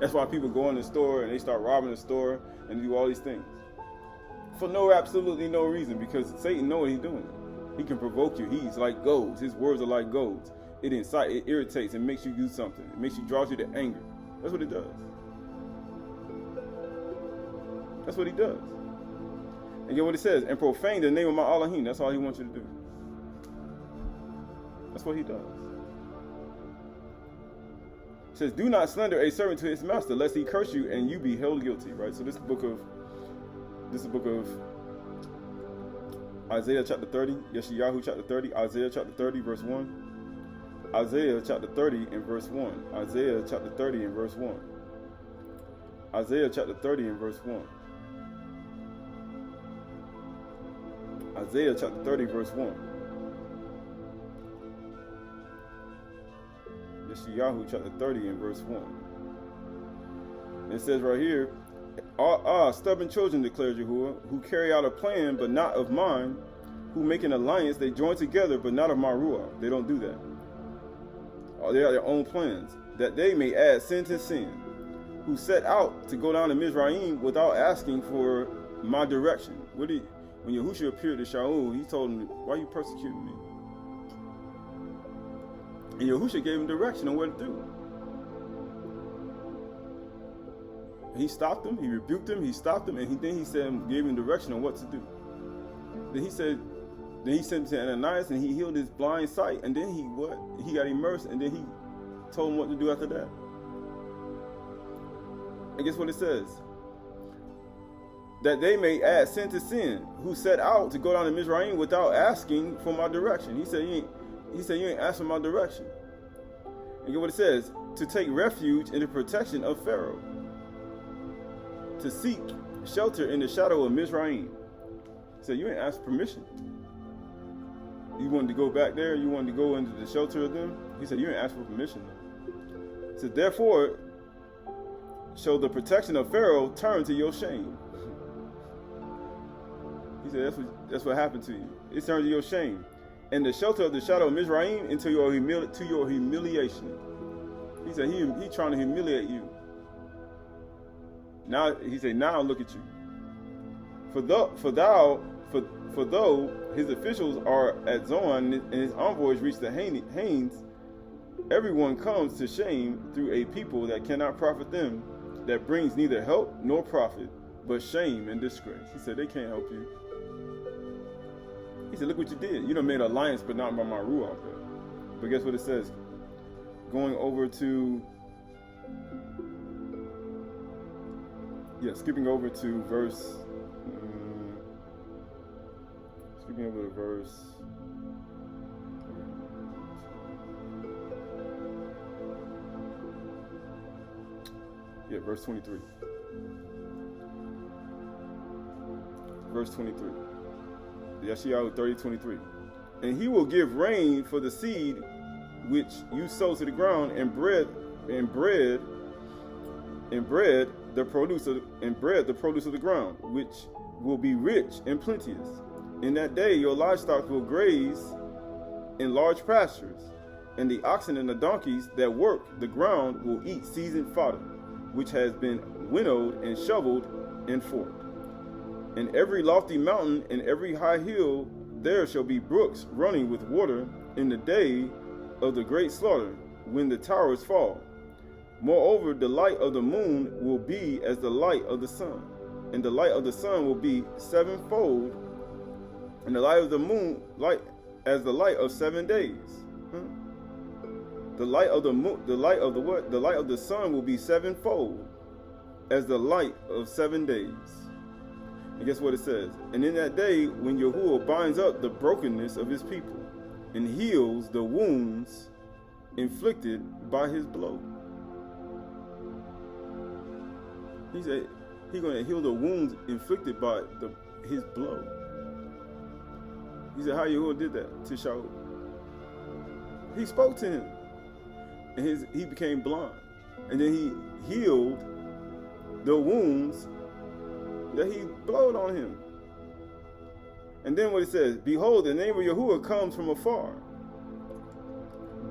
That's why people go in the store and they start robbing the store and do all these things. For absolutely no reason, because Satan knows what he's doing. He can provoke you. He's like goads. His words are like goads. It incites, it irritates, and makes you do something. It makes you, draws you to anger. That's what it does. That's what he does. And get what it says, and profane the name of my Elohim. That's all he wants you to do. That's what he does. It says, do not slander a servant to his master, lest he curse you and you be held guilty. Right? So this is the book of Isaiah chapter 30, Yeshayahu chapter 30, Isaiah chapter 30, verse 1. Isaiah chapter 30 and verse 1. Isaiah chapter 30 and verse 1. Isaiah chapter 30 and verse 1. Isaiah chapter 30 verse 1. Yeshayahu chapter 30 and verse 1. It says right here, stubborn children, declares Yahuwah, who carry out a plan, but not of mine, who make an alliance, they join together, but not of my ruach. They don't do that. They are their own plans, that they may add sin to sin, who set out to go down to Mizraim without asking for my direction. When Yahushua appeared to Shaul, he told him, why are you persecuting me? And Yahushua gave him direction on what to do. He stopped him, he rebuked him, he stopped him, and then he said, gave him direction on what to do. Then he sent him to Ananias, and he healed his blind sight, and then he got immersed, and then he told him what to do after that. And guess what it says? That they may add sin to sin, who set out to go down to Mizraim without asking for my direction. He said, you ain't asked for my direction. And get what it says? To take refuge in the protection of Pharaoh. To seek shelter in the shadow of Mizraim. He said, you ain't asked permission. You wanted to go back there? You wanted to go into the shelter of them? He said, you ain't asked for permission. He said, therefore, shall the protection of Pharaoh turn to your shame. He said, that's what happened to you. It turned to your shame. And the shelter of the shadow of Mizraim into your humiliation. He said, he trying to humiliate you. Now he said, now look at you. For though his officials are at Zoan and his envoys reach the Hanes, everyone comes to shame through a people that cannot profit them, that brings neither help nor profit, but shame and disgrace. He said, they can't help you. He said, look what you did. You done made an alliance, but not by my ruach. But guess what it says? Going over to, skipping over to verse, verse 23. Verse 23. Yeshayahu 30:23. And he will give rain for the seed which you sow to the ground, and bread the produce of the ground, which will be rich and plenteous. In that day your livestock will graze in large pastures, and the oxen and the donkeys that work the ground will eat seasoned fodder, which has been winnowed and shoveled and forked. In every lofty mountain and every high hill there shall be brooks running with water in the day of the great slaughter, when the towers fall. Moreover, the light of the moon will be as the light of the sun, and the light of the sun will be sevenfold, and the light of the moon light as the light of 7 days. The light of the moon, the light of the what? The light of the sun will be sevenfold, as the light of 7 days. And guess what it says? And in that day, when Yahuwah binds up the brokenness of his people and heals the wounds inflicted by his blow. He said he's going to heal the wounds inflicted by his blow. He said how Yahuwah did that to Shaul. He spoke to him, and he became blind. And then he healed the wounds that he blowed on him. And then what it says, behold, the name of Yahuwah comes from afar,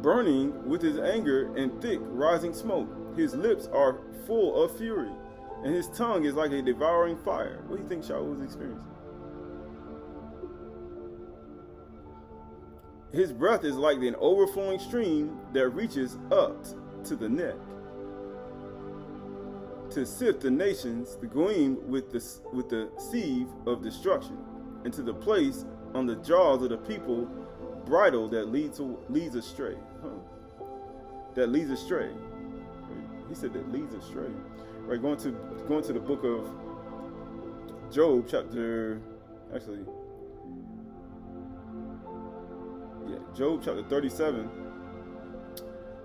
burning with his anger and thick rising smoke. His lips are full of fury, and his tongue is like a devouring fire. What do you think Shaul was experiencing? His breath is like an overflowing stream that reaches up to the neck, to sift the nations, the goyim, with the sieve of destruction, and to the place on the jaws of the people bridle that leads astray. That leads astray. He said that leads astray. Right, going to the book of Job, Job chapter 37.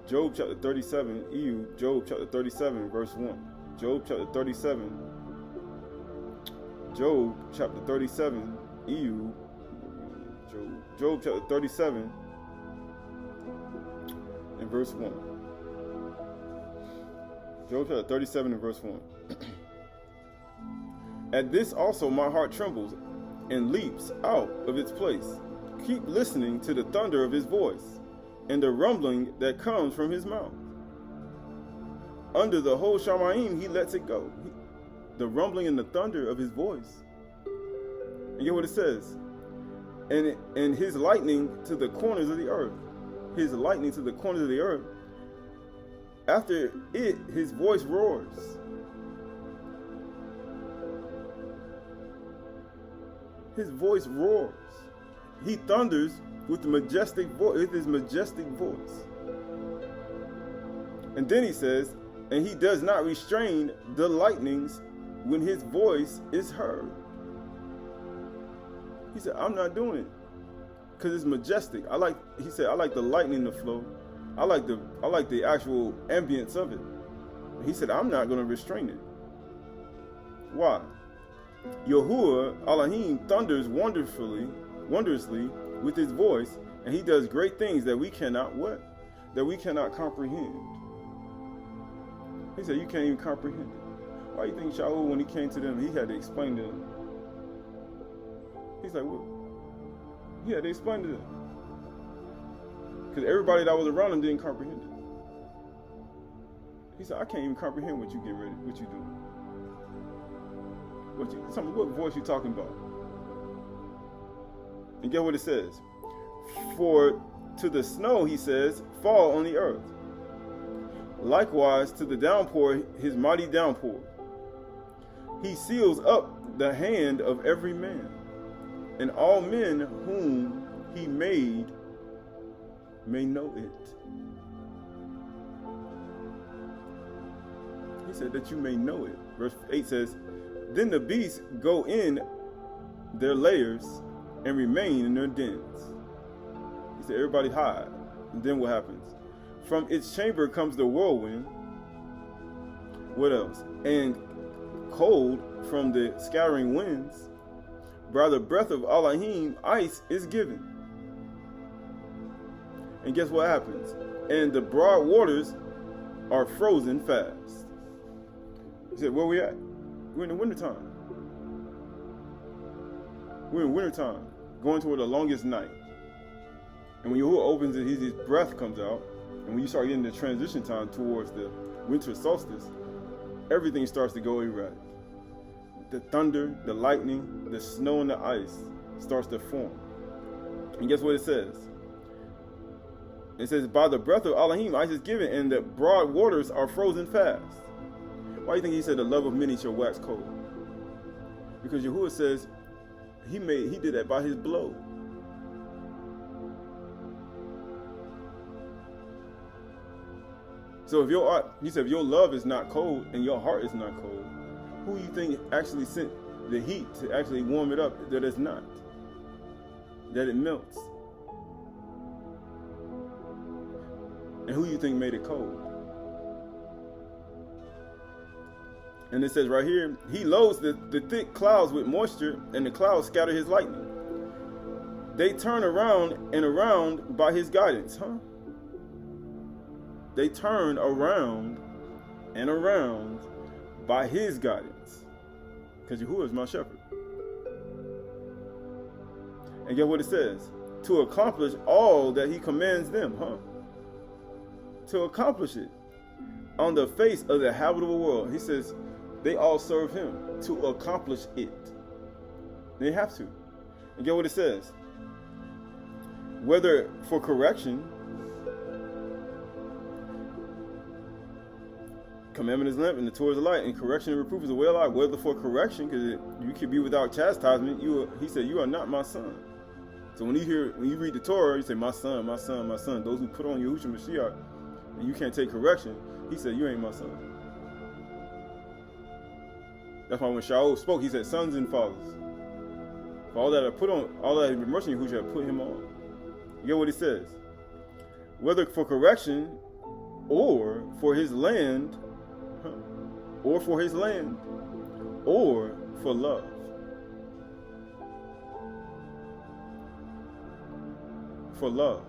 Job chapter 37, Job chapter 37, verse 1. Job chapter 37. Job chapter 37, Job chapter 37 and verse 1. Job chapter 37 and verse 1. At this also my heart trembles and leaps out of its place. Keep listening to the thunder of his voice and the rumbling that comes from his mouth. Under the whole Shamayim he lets it go. The rumbling and the thunder of his voice. And get what it says. And his lightning to the corners of the earth. His lightning to the corners of the earth. After it, his voice roars. His voice roars. He thunders with the majestic voice, with his majestic voice. And then he says, and he does not restrain the lightnings when his voice is heard. He said, I'm not doing it because it's majestic. He said, I like the lightning to flow. I like the actual ambience of it. He said, I'm not going to restrain it. Why? Yahuwah Elohim thunders wondrously with his voice, and he does great things that we cannot what? That we cannot comprehend. He said, you can't even comprehend it. Why do you think Shaul, when he came to them, he had to explain to them? He's like, what? He had to explain to them. Because everybody that was around him didn't comprehend it. He said, I can't even comprehend what you get ready, what you doing. What voice you talking about? And get what it says. For to the snow, he says, fall on the earth. Likewise to the downpour, his mighty downpour. He seals up the hand of every man, and all men whom he made may know it. He said that you may know it. Verse 8 says, then the beasts go in their lairs and remain in their dens. He said, everybody hide. And then what happens? From its chamber comes the whirlwind. What else? And cold from the scattering winds. By the breath of Elohim, ice is given. And guess what happens? And the broad waters are frozen fast. He said, where we at? We're in the wintertime. We're in wintertime. going toward the longest night. And when Yahuwah opens it, his breath comes out. And when you start getting the transition time towards the winter solstice, everything starts to go erratic. The thunder, the lightning, the snow, and the ice starts to form. And guess what it says? It says, by the breath of Elohim, ice is given, and the broad waters are frozen fast. Why do you think he said the love of many shall wax cold? Because Yahuwah says he did that by his blow. So if he said, if your love is not cold and your heart is not cold, who you think actually sent the heat to actually warm it up that it's not? That it melts? And who you think made it cold? And it says right here, he loads the thick clouds with moisture, and the clouds scatter his lightning. They turn around and around by his guidance, huh? They turn around and around by his guidance. Because Yahuwah is my shepherd. And get what it says? To accomplish all that he commands them, huh? To accomplish it on the face of the habitable world. He says they all serve him to accomplish it. They have to. And get what it says? Whether for correction, commandment is lamp and the Torah is a light, and correction and reproof is a way of life. Whether for correction, because you could be without chastisement, he said, you are not my son. So when you read the Torah, you say, my son, my son, my son. Those who put on Yahushua Mashiach, and you can't take correction, he said, you ain't my son. That's why when Shaul spoke, he said, sons and fathers. For all that I put on, all that have been mercy, Yahushua have put him on. You get what he says? Whether for correction or for his land, or for his land, or for love. For love.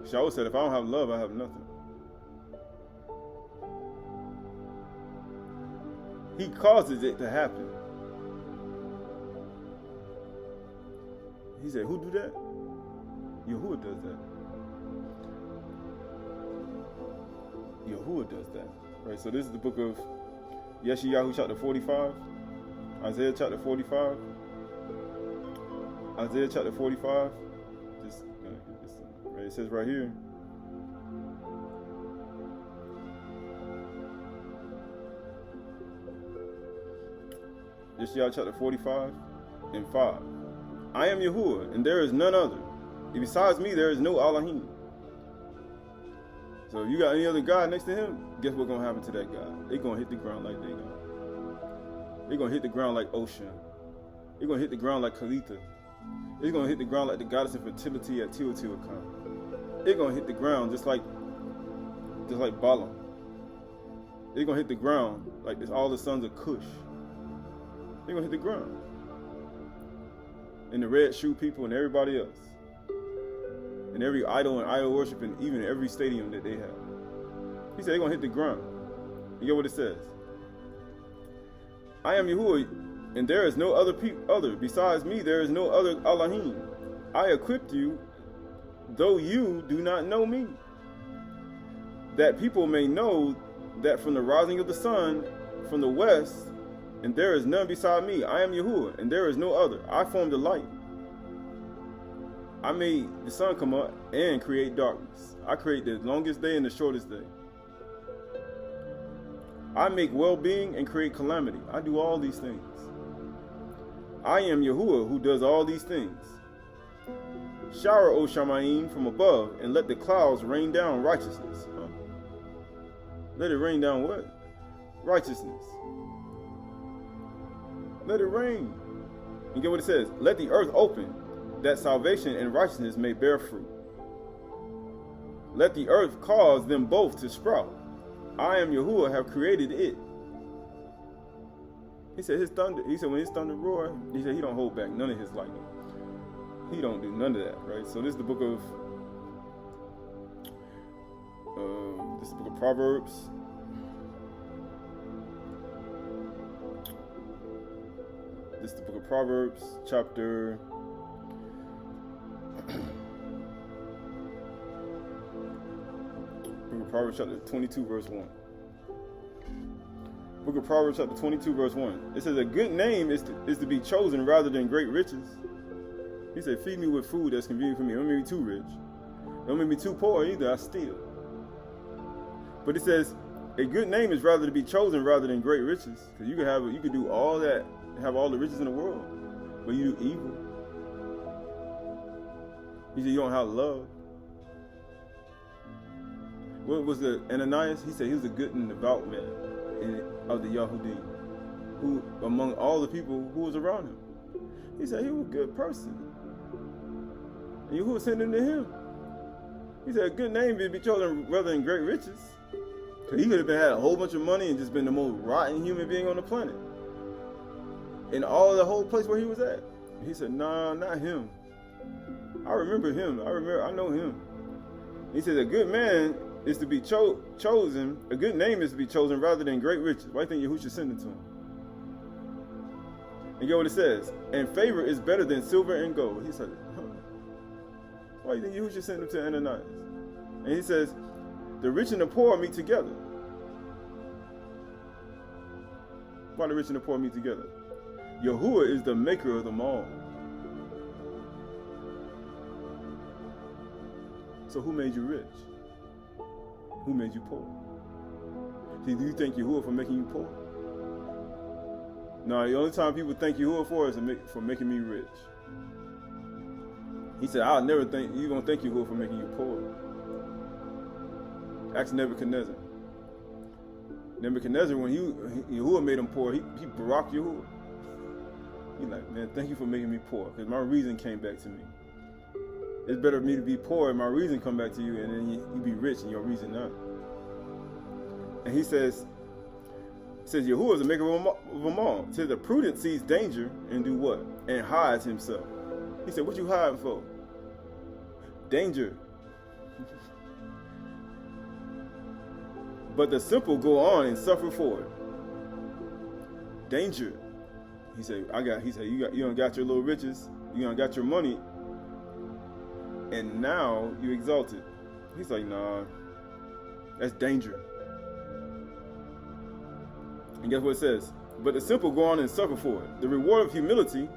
Shaul said, if I don't have love, I have nothing. He causes it to happen. He said, who do that? Yahuwah does that. Yahuwah does that. Right, so this is the book of Yeshayahu chapter 45, Isaiah chapter 45, Isaiah chapter 45. Right, it says right here. Yeshayahu chapter 45 and 5. I am Yahuwah, and there is none other. Besides me, there is no Elohim. So if you got any other God next to him, guess what's going to happen to that God? They're going to hit the ground like Dagon. They're going to hit the ground like Ocean. They're going to hit the ground like Qahalath. They're going to hit the ground like the goddess of fertility at Teotihuacan. They're going to hit the ground just like Balaam. They're going to hit the ground like all the sons of Cush. They're going to hit the ground. And the red shoe people and everybody else. And every idol and idol worship, and even every stadium that they have. He said they're going to hit the ground. You get what it says? I am Yahuwah, and there is no other besides me. There is no other Elohim. I equipped you, though you do not know me, that people may know that from the rising of the sun, from the west, and there is none beside me. I am Yahuwah, and there is no other. I formed the light. I made the sun come up and create darkness. I create the longest day and the shortest day. I make well-being and create calamity. I do all these things. I am Yahuwah who does all these things. Shower, O Shamayim, from above, and let the clouds rain down righteousness. Huh? Let it rain down what? Righteousness. Let it rain. And get what it says. Let the earth open, that salvation and righteousness may bear fruit. Let the earth cause them both to sprout. I am Yahuwah, have created it. He said his thunder. He said when his thunder roar, he said he don't hold back none of his lightning. He don't do none of that, right? So this is the book of Proverbs. This is the book of Proverbs, chapter Proverbs chapter 22, verse 1. Book of Proverbs chapter 22, verse 1. It says, a good name is to be chosen rather than great riches. He said, feed me with food that's convenient for me. Don't make me too rich. Don't make me too poor either. I steal. But it says, a good name is rather to be chosen rather than great riches. Because you could do all that, have all the riches in the world, but you do evil. He said, you don't have love. What was the Ananias? He said he was a good and devout man of the Yahudim, who among all the people who was around him. He said he was a good person. And who was sending to him? He said a good name would be chosen rather than great riches. He could have had a whole bunch of money and just been the most rotten human being on the planet. In all the whole place where he was at. He said, nah, not him. I remember him. I know him. He said a good man is to be chosen. A good name is to be chosen rather than great riches. Why do you think Yahushua sent it to him? And get what it says. And favor is better than silver and gold. He said, huh. Why do you think Yahushua sent him to Ananias? And he says, the rich and the poor meet together. Why the rich and the poor meet together? Yahuwah is the maker of them all. So who made you rich? Who made you poor? See, do you thank Yahuwah for making you poor? No, the only time people thank Yahuwah for is for making me rich. He said, I'll never thank you. Gonna thank Yahuwah for making you poor. Ask Nebuchadnezzar. Nebuchadnezzar, when Yahuwah made him poor, he baraked Yahuwah. He's like, man, thank you for making me poor, because my reason came back to me. It's better for me to be poor and my reason come back to you, and then you be rich and your reason not. And he says Yahuwah is the maker of them all. He says the prudent sees danger and do what? And hides himself. He said, what you hiding for? Danger. But the simple go on and suffer for it. Danger. He said, you don't got your little riches, you don't got your money, and now you exalted. He's like, nah, that's danger. And guess what it says? But the simple go on and suffer for it. The reward of humility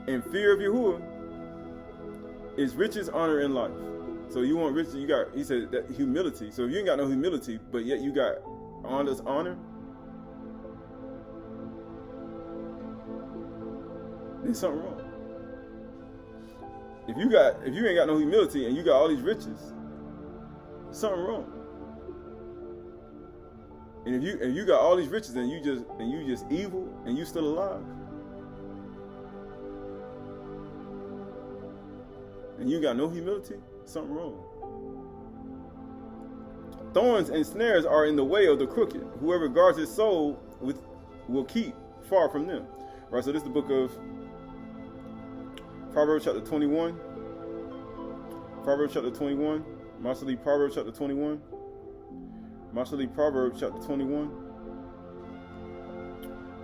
and fear of Yahuwah is riches, honor, and life. So you want riches, he said that humility. So if you ain't got no humility, but yet you got honor, there's something wrong. If you ain't got no humility and you got all these riches, something wrong. And if you got all these riches and you just evil and you still alive, and you got no humility, something wrong. Thorns and snares are in the way of the crooked. Whoever guards his soul will keep far from them. Right, so this is the book of Proverbs chapter 21. Proverbs chapter 21. Mostly Proverbs chapter 21. Mostly Proverbs chapter 21.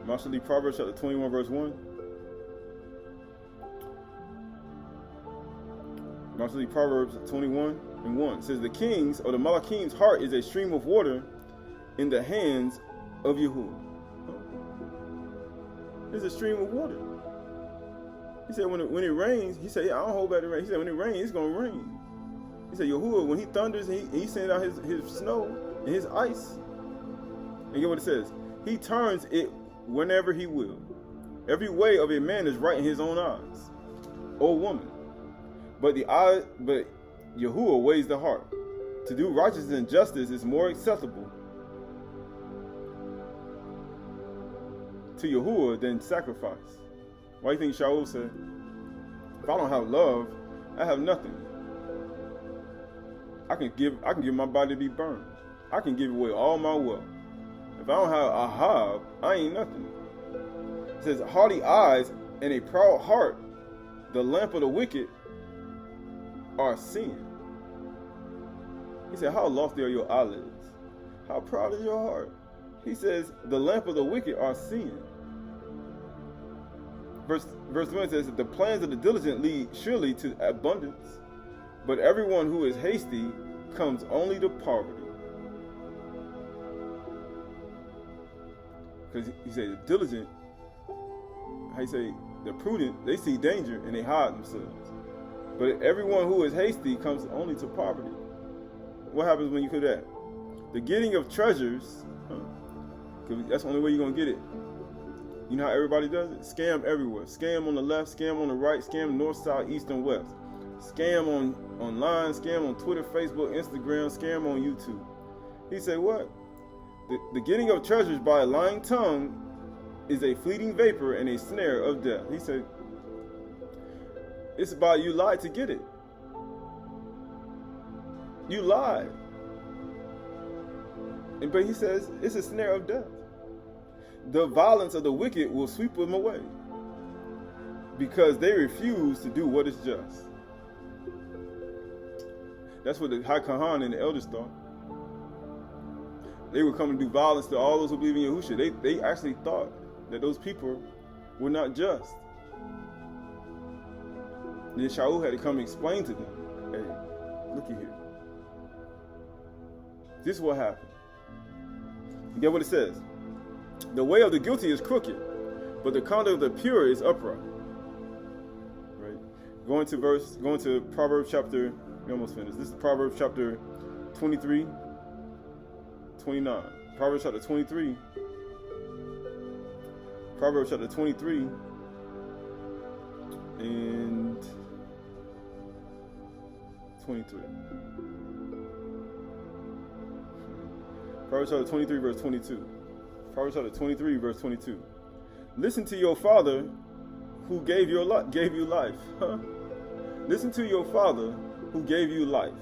Mostly Proverbs chapter 21 verse 1. Mostly Proverbs 21 and 1. It says, the king's or the Malachim's heart is a stream of water in the hands of Yahuwah. There's a stream of water. He said when it rains, he said, I don't hold back the rain. He said when it rains, it's going to rain. He said, Yahuwah, when he thunders, he sends out his snow and his ice. And get what it says? He turns it whenever he will. Every way of a man is right in his own eyes, O woman. But Yahuwah weighs the heart. To do righteousness and justice is more acceptable to Yahuwah than sacrifice. Why do you think Shaul said, if I don't have love, I have nothing. I can give my body to be burned. I can give away all my wealth. If I don't have ahab, I ain't nothing. It says, haughty eyes and a proud heart, the lamp of the wicked, are sin. He said, how lofty are your eyelids? How proud is your heart? He says, the lamp of the wicked are sin. Verse 1 says, the plans of the diligent lead surely to abundance, But everyone who is hasty comes only to poverty. Because he said the diligent, how you say, the prudent, they see danger and they hide themselves. But everyone who is hasty comes only to poverty. What happens when you do that? The getting of treasures, because that's the only way you're going to get it. You know how everybody does it? Scam everywhere. Scam on the left, scam on the right, scam north, south, east, and west. Scam online, scam on Twitter, Facebook, Instagram, scam on YouTube. He said what? The getting of treasures by a lying tongue is a fleeting vapor and a snare of death. He said, it's about you lied to get it. You lied. But he says, it's a snare of death. The violence of the wicked will sweep them away because they refuse to do what is just. That's what the High Kahan and the elders thought. They would come and do violence to all those who believe in Yahushua. They actually thought that those people were not just. Then Shaul had to come and explain to them, hey, look at here. This is what happened. You get what it says? The way of the guilty is crooked, but the conduct of the pure is upright. Right? Going to Proverbs chapter, we almost finished. This is Proverbs chapter 23, 29. Proverbs chapter 23. Proverbs chapter 23 and 23. Proverbs chapter 23 verse 22. Proverbs chapter 23 verse 22. Listen to your father who gave you life. Listen to your father who gave you life.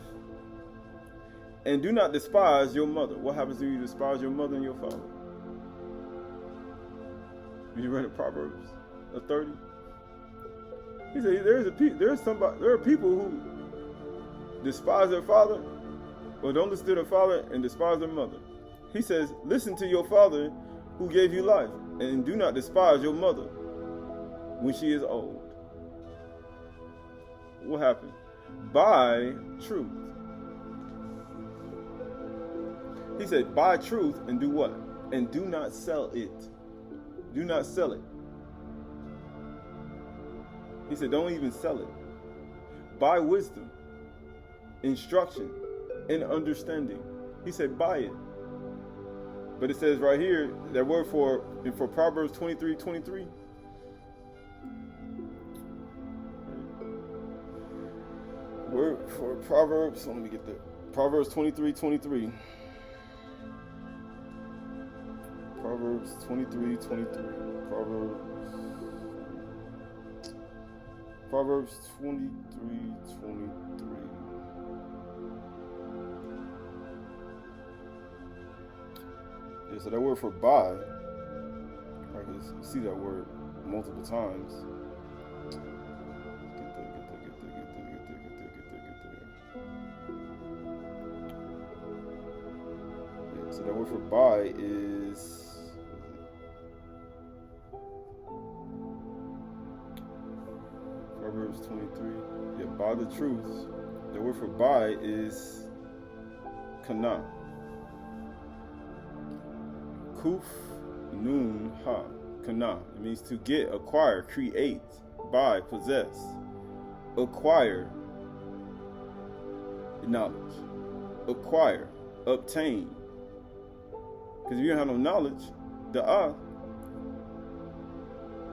And do not despise your mother. What happens if you despise your mother and your father? You read the Proverbs of 30? He said there are people who despise their father or don't listen to their father and despise their mother. He says, listen to your father who gave you life, and do not despise your mother when she is old. What happened? Buy truth. He said, buy truth and do what? And do not sell it. Do not sell it. He said, don't even sell it. Buy wisdom, instruction, and understanding. He said, buy it. But it says right here, that word for Proverbs 23:23. Word for Proverbs, let me get there. Proverbs 23:23. Proverbs 23:23. Proverbs 23:23. Yeah, so that word for buy, I can see that word multiple times. Get there. Yeah, so that word for buy is Proverbs 23. Yeah, buy the truth. The word for buy is kana. Kuf nun ha. Kana. It means to get, acquire, create, buy, possess, acquire knowledge, acquire, obtain. Because if you don't have no knowledge,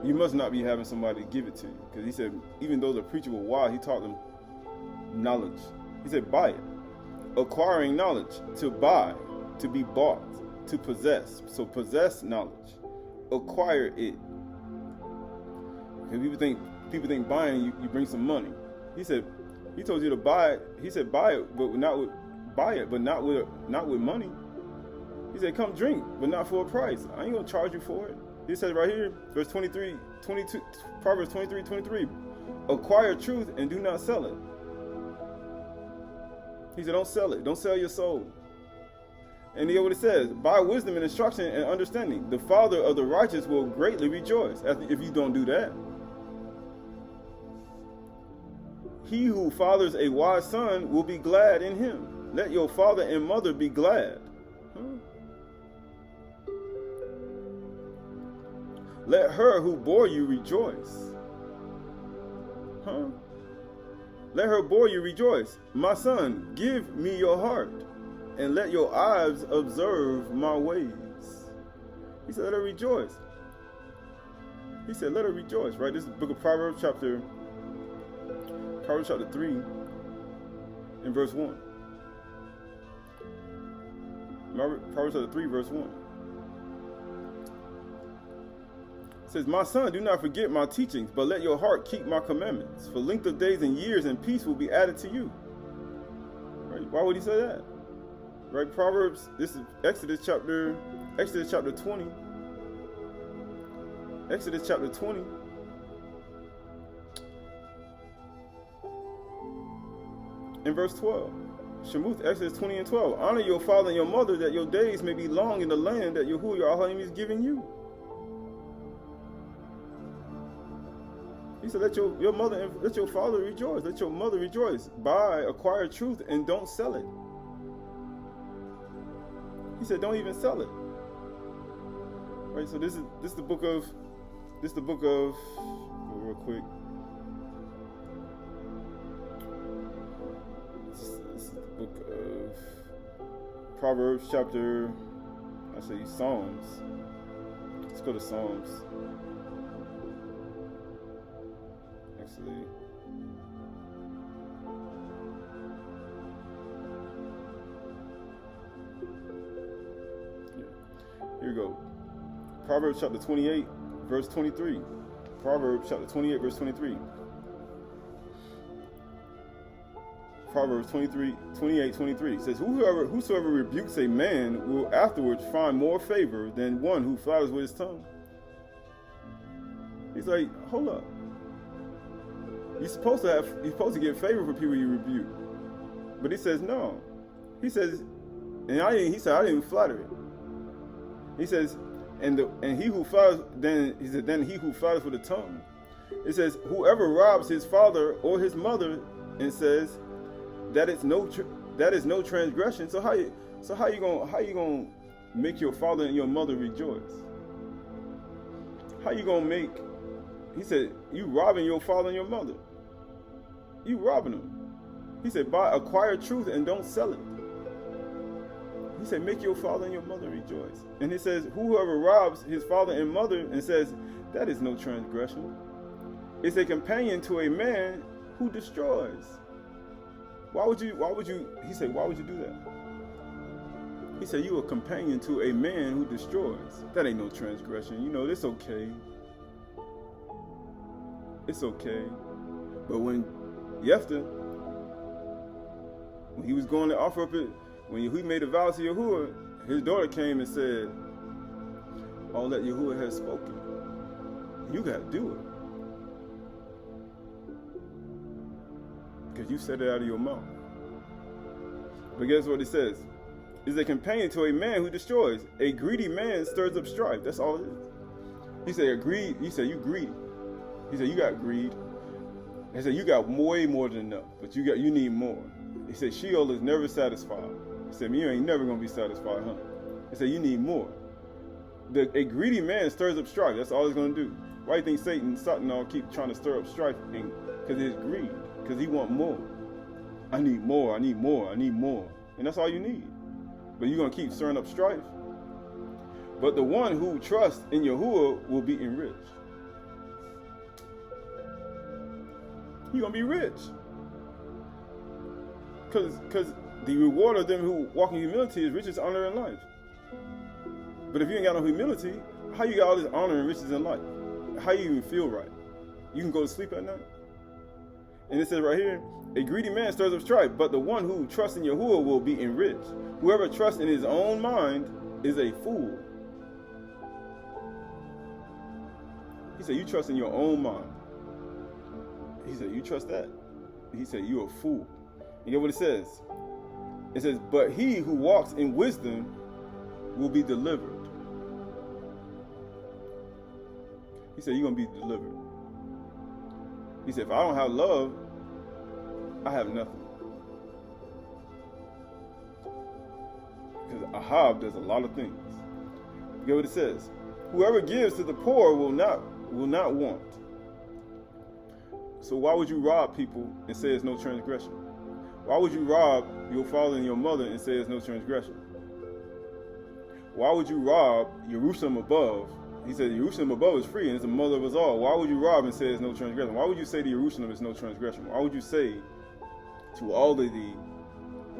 you must not be having somebody give it to you. Because he said, even though the preacher was wise, he taught them knowledge. He said, buy it. Acquiring knowledge, to buy, to be bought, to possess. So possess knowledge. Acquire it. Because people think buying, you bring some money. He said, he told you to buy it. He said, buy it, but not with money. He said, come drink, but not for a price. I ain't gonna charge you for it. He says right here, verse 22, Proverbs 23:23, acquire truth and do not sell it. He said, don't sell it. Don't sell your soul. And you know what it says? Buy wisdom and instruction and understanding. The father of the righteous will greatly rejoice if you don't do that. he who fathers a wise son will be glad in him. Let your father and mother be glad. Let her who bore you rejoice. Let her bore you rejoice. My son, give me your heart, and let your eyes observe my ways. He said, let her rejoice. He said, let her rejoice, right? This is the book of Proverbs chapter 3 and verse 1. Proverbs chapter 3, verse 1. It says, my son, do not forget my teachings, but let your heart keep my commandments. For length of days and years and peace will be added to you. Right? Why would he say that? Right? Proverbs, this is Exodus chapter 20. Exodus chapter 20. In verse 12. Shamuth, Exodus 20 and 12. Honor your father and your mother, that your days may be long in the land that Yahuwah your Elohim is giving you. He said, let your mother and let your father rejoice. Let your mother rejoice. Buy, acquire truth, and don't sell it. He said, don't even sell it. Right. So this is the book of real quick. This is the book of Proverbs chapter. Psalms. Let's go to Psalms. Actually, here we go. Proverbs chapter 28, verse 23. Proverbs chapter 28, verse 23. Proverbs 28, 23 says, whosoever rebukes a man will afterwards find more favor than one who flatters with his tongue. He's like, hold up. You're supposed to get favor for people you rebuke. But he says no. He says, I didn't even flatter it. He says, and he who flatters, then he who flatters with the tongue. It says, whoever robs his father or his mother and says that is no transgression. So how you gonna make your father and your mother rejoice? How you gonna make? He said, you robbing your father and your mother. You robbing them. He said, acquire truth and don't sell it. He said, make your father and your mother rejoice. And it says, whoever robs his father and mother and says, that is no transgression, is a companion to a man who destroys. Why would you, he said, why would you do that? He said, you a companion to a man who destroys. That ain't no transgression. You know, it's okay. It's okay. But when Yephthah, when he was going to offer up it, when he made a vow to Yahuwah, his daughter came and said, all that Yahuwah has spoken, you got to do it. Because you said it out of your mouth. But guess what it says? Is a companion to a man who destroys. A greedy man stirs up strife. That's all it is. He said, you greedy. He said, you got greed. He said, you got way more than enough, but you need more. He said, Sheol is never satisfied. He said, you ain't never going to be satisfied, huh? He said, you need more. A greedy man stirs up strife. That's all he's going to do. Why do you think Satan all keep trying to stir up strife? Because it's greed. Because he want more. I need more, I need more, I need more. And that's all you need. But you're going to keep stirring up strife. But the one who trusts in Yahuwah will be enriched. You're going to be rich. Because the reward of them who walk in humility is riches, honor, and life. But if you ain't got no humility, how you got all this honor and riches in life? How you even feel right? You can go to sleep at night? And it says right here, a greedy man stirs up strife, but the one who trusts in Yahuwah will be enriched. Whoever trusts in his own mind is a fool. He said, you trust in your own mind. He said, you trust that? He said, you're a fool. You get what it says? It says, but he who walks in wisdom will be delivered. He said, you're going to be delivered. He said, if I don't have love, I have nothing. Because Ahab does a lot of things. Look at what it says. Whoever gives to the poor will not want. So why would you rob people and say it's no transgression? Why would you rob your father and your mother and say it's no transgression? Why would you rob Jerusalem above? He said Jerusalem above is free and it's the mother of us all. Why would you rob and say it's no transgression? Why would you say to Jerusalem it's no transgression? Why would you say to all of the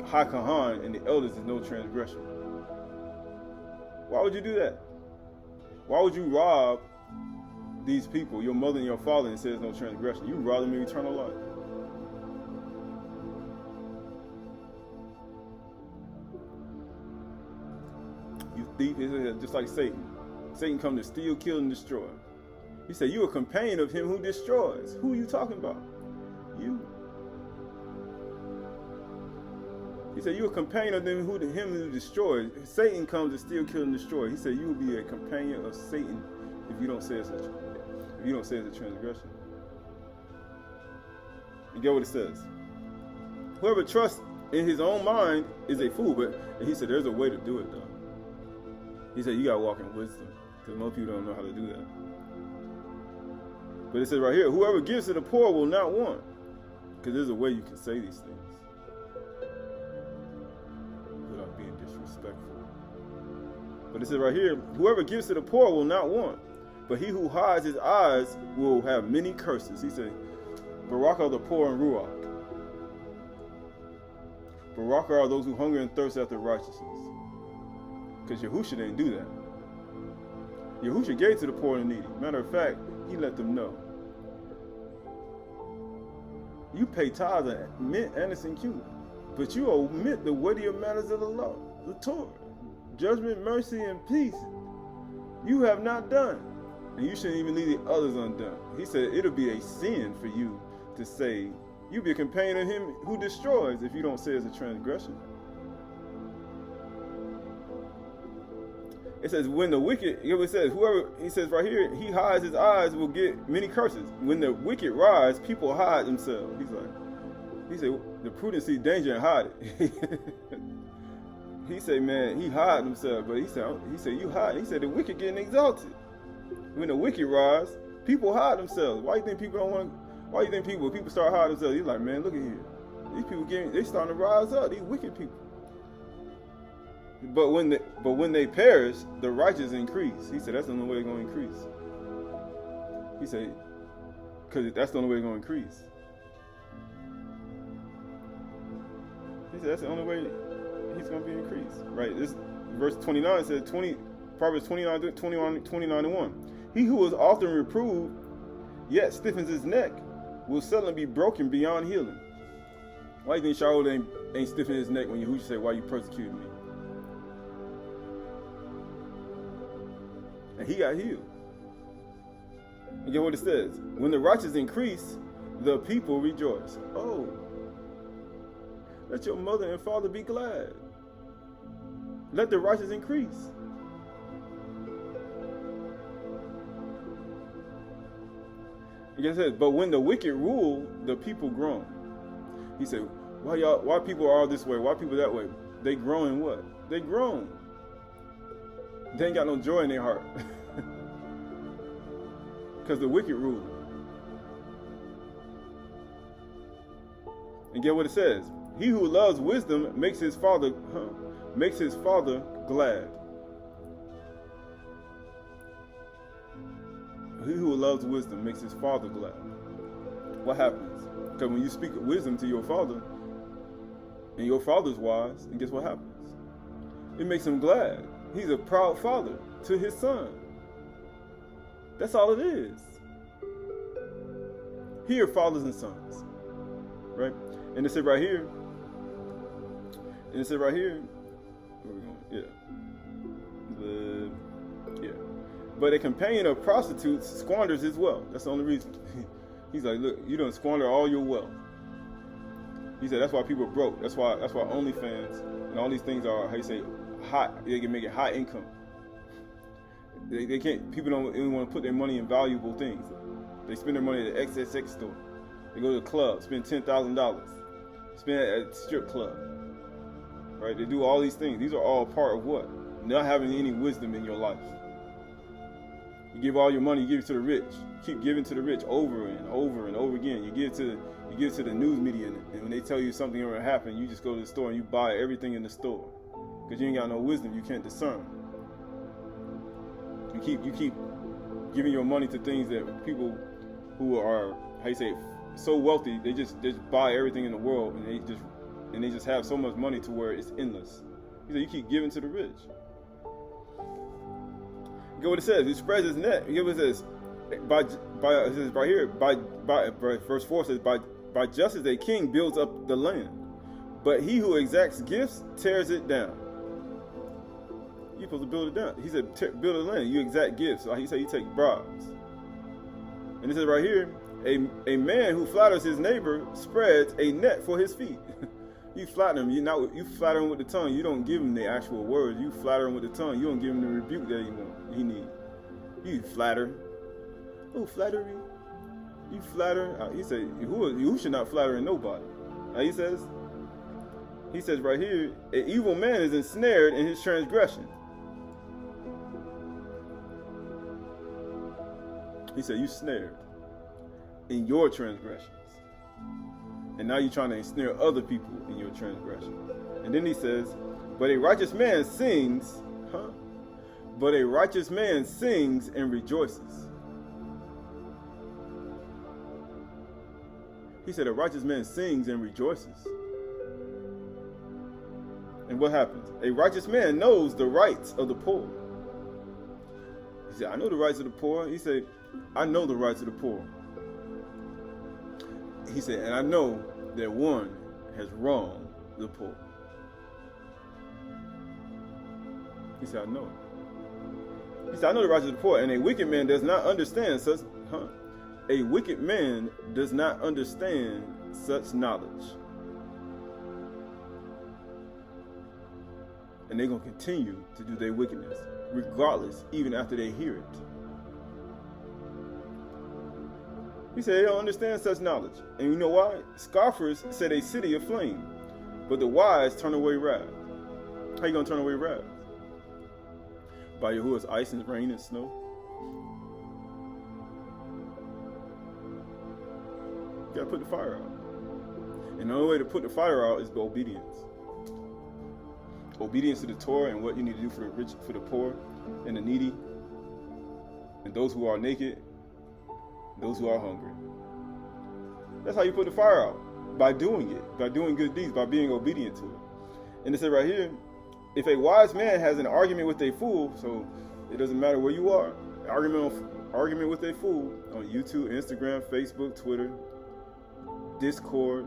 High Kahan and the elders it's no transgression? Why would you do that? Why would you rob these people, your mother and your father, and say it's no transgression? You rob them of eternal life. You thief, it's just like Satan. Satan come to steal, kill, and destroy. He said, you a companion of him who destroys. Who are you talking about? You. He said, you a companion of him who destroys. Satan comes to steal, kill, and destroy. He said, you will be a companion of Satan if you don't say it's a transgression. And get what it says. Whoever trusts in his own mind is a fool. And he said, there's a way to do it, though. He said, you got to walk in wisdom. Because most people don't know how to do that. But it says right here, whoever gives to the poor will not want. Because there's a way you can say these things without being disrespectful. But it says right here, whoever gives to the poor will not want. But he who hides his eyes will have many curses. He said, Barak are the poor in Ruach. Barak are those who hunger and thirst after righteousness. Because Yahusha didn't do that. Yahusha gave to the poor and needy. Matter of fact, he let them know. You pay tithes of mint, anise, and cumin, but you omit the weightier matters of the law, the Torah, judgment, mercy, and peace. You have not done, and you shouldn't even leave the others undone. He said it'll be a sin for you to say, you be a companion of him who destroys if you don't say it's a transgression. It says, when the wicked, it says, whoever, he says right here, he hides his eyes will get many curses. When the wicked rise, people hide themselves. He said, the prudent see danger and hide it. He said, man, he hide himself, but he said, you hide. He said, the wicked getting exalted. When the wicked rise, people hide themselves. Why you think people don't want to, why you think people start hiding themselves? He's like, man, look at here. These people they starting to rise up, these wicked people. But when they perish, the righteous increase. He said that's the only way they're going to increase. He said, because that's the only way they're going to increase. He said that's the only way he's going to be increased. Right? This verse 29 says, Proverbs 29:1. He who is often reproved, yet stiffens his neck, will suddenly be broken beyond healing. Why do you think Shaul ain't stiffing his neck when Yahushua say, why you persecuted me? And he got healed. And get what it says. When the righteous increase, the people rejoice. Oh, let your mother and father be glad. Let the righteous increase. And it says, but when the wicked rule, the people groan. He said, why people are all this way? Why people that way? They groan in what? They groan. They ain't got no joy in their heart. Because the wicked rule. And get what it says. He who loves wisdom makes his father glad. He who loves wisdom makes his father glad. What happens? Because when you speak wisdom to your father, and your father's wise, and guess what happens? It makes him glad. He's a proud father to his son. That's all it is. Here, fathers and sons. Right? And it said right here. Where are we going? Yeah. But a companion of prostitutes squanders his wealth. That's the only reason. He's like, look, you don't squander all your wealth. He said that's why people are broke. That's why OnlyFans and all these things are, how you say, hot. They can make it high income. They can't. People don't even want to put their money in valuable things. They spend their money at the XXX store. They go to the club, spend $10,000. spend it at the strip club. Right? They do all these things. These are all part of what? Not having any wisdom in your life. You give all your money, you give it to the rich. Keep giving to the rich over and over and over again. You give it to the news media, and when they tell you something going to happen, you just go to the store and you buy everything in the store. Because you ain't got no wisdom, you can't discern. You keep giving your money to things that people who are, how you say, so wealthy, they just buy everything in the world, and they just have so much money to where it's endless. He said you keep giving to the rich. Look at what it says. He spreads his net. Look at what it says. It says right here, verse 4 says, by justice a king builds up the land, but he who exacts gifts tears it down. You're supposed to build it down. He said, build the land. You exact gifts. So he said you take bribes. And it says right here, a man who flatters his neighbor spreads a net for his feet. You flatter him. You flatter him with the tongue. You don't give him the actual words. You flatter him with the tongue. You don't give him the rebuke that he needs. You flatter. Oh, flattery. You flatter. He said, who should not flatter nobody. He says right here, an evil man is ensnared in his transgression. He said, you snared in your transgressions. And now you're trying to ensnare other people in your transgression. And then he says, but a righteous man sings, but a righteous man sings and rejoices. He said a righteous man sings and rejoices. And what happens? A righteous man knows the rights of the poor. He said, I know the rights of the poor. He said, I know the rights of the poor. He said, and I know that one has wronged the poor. He said, I know it. He said, I know the rights of the poor, and a wicked man does not understand such, A wicked man does not understand such knowledge. And they're going to continue to do their wickedness, regardless, even after they hear it. He said they don't understand such knowledge. And you know why? Scoffers set a city aflame, but the wise turn away wrath. How you going to turn away wrath? By Yahuwah's ice and rain and snow? You got to put the fire out. And the only way to put the fire out is by obedience. Obedience to the Torah and what you need to do for the rich, for the poor, and the needy, and those who are naked, those who are hungry. That's how you put the fire out, by doing it, by doing good deeds, by being obedient to it. And it said right here, if a wise man has an argument with a fool, so it doesn't matter where you are, argument with a fool on YouTube, Instagram, Facebook, Twitter, Discord,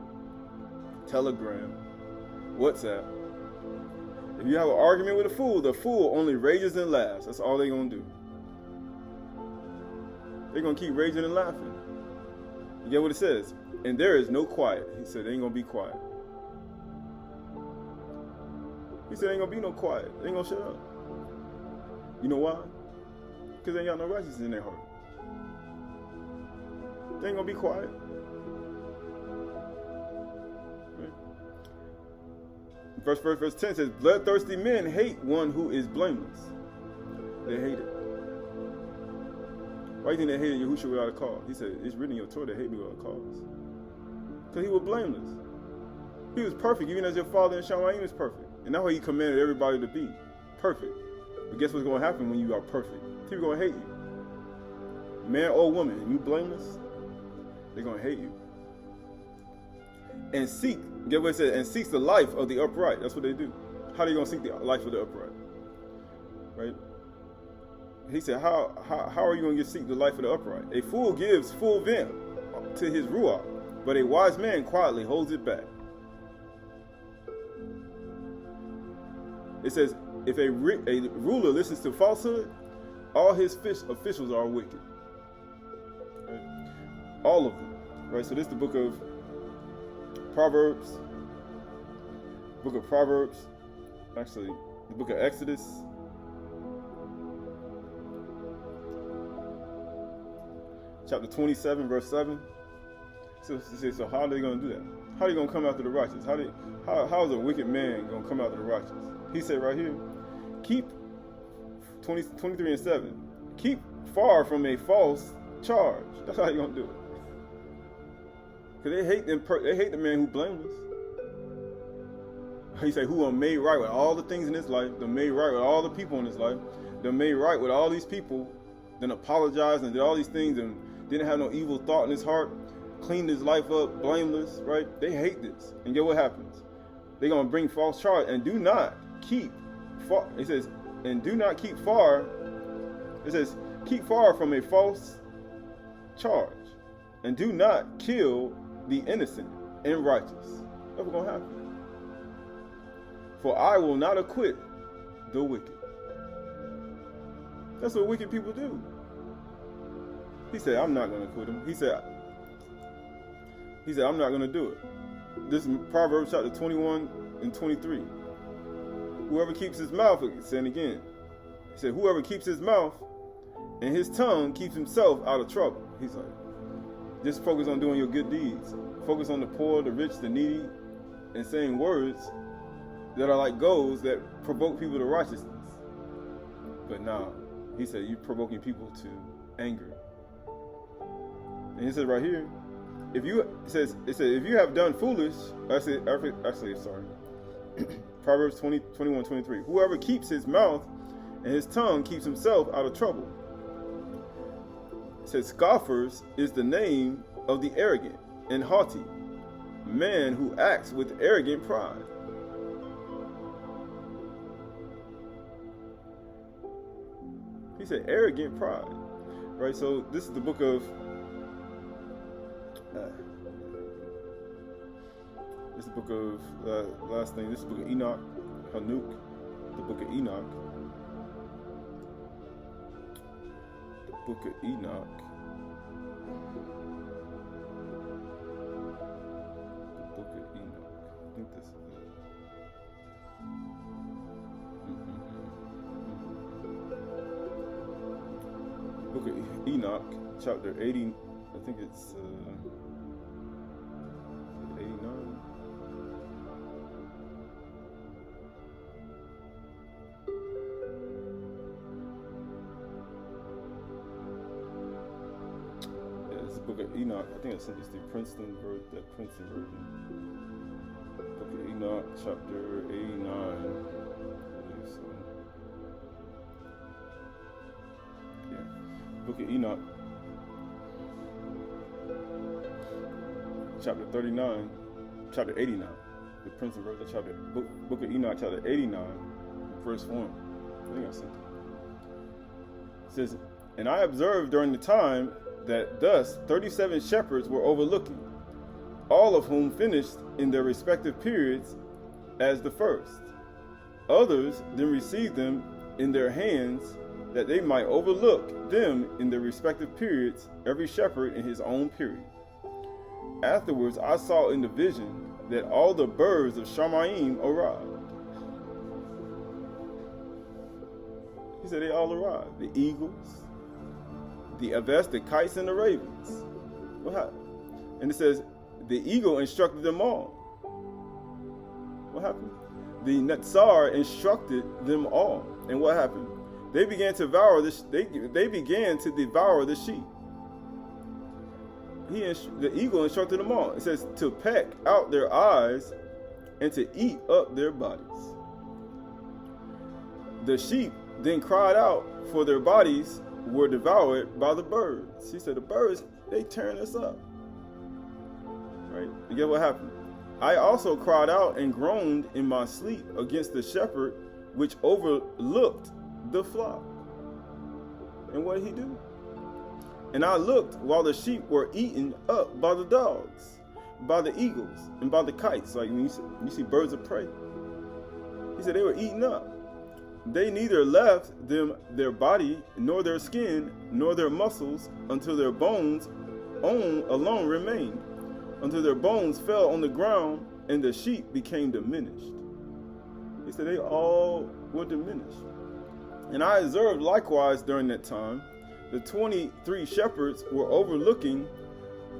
Telegram, WhatsApp. If you have an argument with a fool, the fool only rages and laughs. That's all they're going to do. They're going to keep raging and laughing. You get what it says? And there is no quiet. He said, they ain't going to be quiet. He said, ain't going to be no quiet. They ain't going to shut up. You know why? Because they ain't got no righteousness in their heart. They ain't going to be quiet. Right? Verse 10 says, bloodthirsty men hate one who is blameless. They hate it. Why do you think they hated Yahushua without a cause? He said, it's written in your Torah, they hate me without a cause. Because he was blameless. He was perfect, even as your father in Shamayim is perfect. And that's what he commanded everybody to be. Perfect. But guess what's going to happen when you are perfect? People are going to hate you. Man or woman, and you blameless, they're going to hate you. And seek, get what it says, and seeks the life of the upright. That's what they do. How are they going to seek the life of the upright? Right? He said, how are you going to seek the life of the upright? A fool gives full vent to his ruach, but a wise man quietly holds it back. It says, if a ruler listens to falsehood, all his officials are wicked. Right? All of them. Right? So this is the book of Proverbs. Actually, the book of Exodus. Chapter 27, verse 7. So how are they going to do that? How are you going to come after the righteous? How is a wicked man going to come after the righteous? He said right here, keep 23 and 7. Keep far from a false charge. That's how you're going to do it. Because they hate the man who blameless. He said, who are made right with all the things in his life, they're made right with all the people in his life, they're made right with all these people, then apologized and did all these things and didn't have no evil thought in his heart, cleaned his life up, blameless, right? They hate this. And get what happens? They're going to bring false charge and do not keep far. It says, and do not keep far. It says, keep far from a false charge and do not kill the innocent and righteous. That's what's going to happen. For I will not acquit the wicked. That's what wicked people do. He said, I'm not going to acquit him. He said, I'm not going to do it. This is Proverbs chapter 21 and 23. Whoever keeps his mouth, saying again, he said, whoever keeps his mouth and his tongue keeps himself out of trouble. He's like, just focus on doing your good deeds. Focus on the poor, the rich, the needy, and saying words that are like goals that provoke people to righteousness. But now, he said, you're provoking people to anger. And he said right here, if you have done foolish, Proverbs 21, 23. Whoever keeps his mouth and his tongue keeps himself out of trouble. It says, scoffers is the name of the arrogant and haughty, man who acts with arrogant pride. He said arrogant pride, right? So this is the book of last thing. This is the book of Enoch, Hanuk, the book of Enoch, the book of Enoch, the book of Enoch. I think this is it. Book of Enoch, chapter 80. I think it's 89. Yeah, it's the book of Enoch. I think I sent this to Princeton version. Book of Enoch, chapter 89. Book of Enoch, chapter 39, chapter 89, the Princeton version, book of Enoch, chapter 89, verse 1. I think I sent it. It says, and I observed during the time that thus 37 shepherds were overlooking, all of whom finished in their respective periods as the first. Others then received them in their hands, that they might overlook them in their respective periods, every shepherd in his own period. Afterwards I saw in the vision that all the birds of Shamayim arrived. He said they all arrived. The eagles, the aves, the kites, and the ravens. What happened? And it says, the eagle instructed them all. What happened? The Netzar instructed them all. And what happened? They began to devour this. They began to devour the sheep. The eagle instructed them all. It says to peck out their eyes and to eat up their bodies. The sheep then cried out, for their bodies were devoured by the birds. He said the birds, they tearing us up. Right? And get what happened? I also cried out and groaned in my sleep against the shepherd which overlooked the flock. And what did he do? And I looked while the sheep were eaten up by the dogs, by the eagles, and by the kites. Like when you see birds of prey. He said they were eaten up. They neither left them their body, nor their skin, nor their muscles, until their bones alone remained, until their bones fell on the ground, and the sheep became diminished. He said they all were diminished. And I observed likewise during that time, the 23 shepherds were overlooking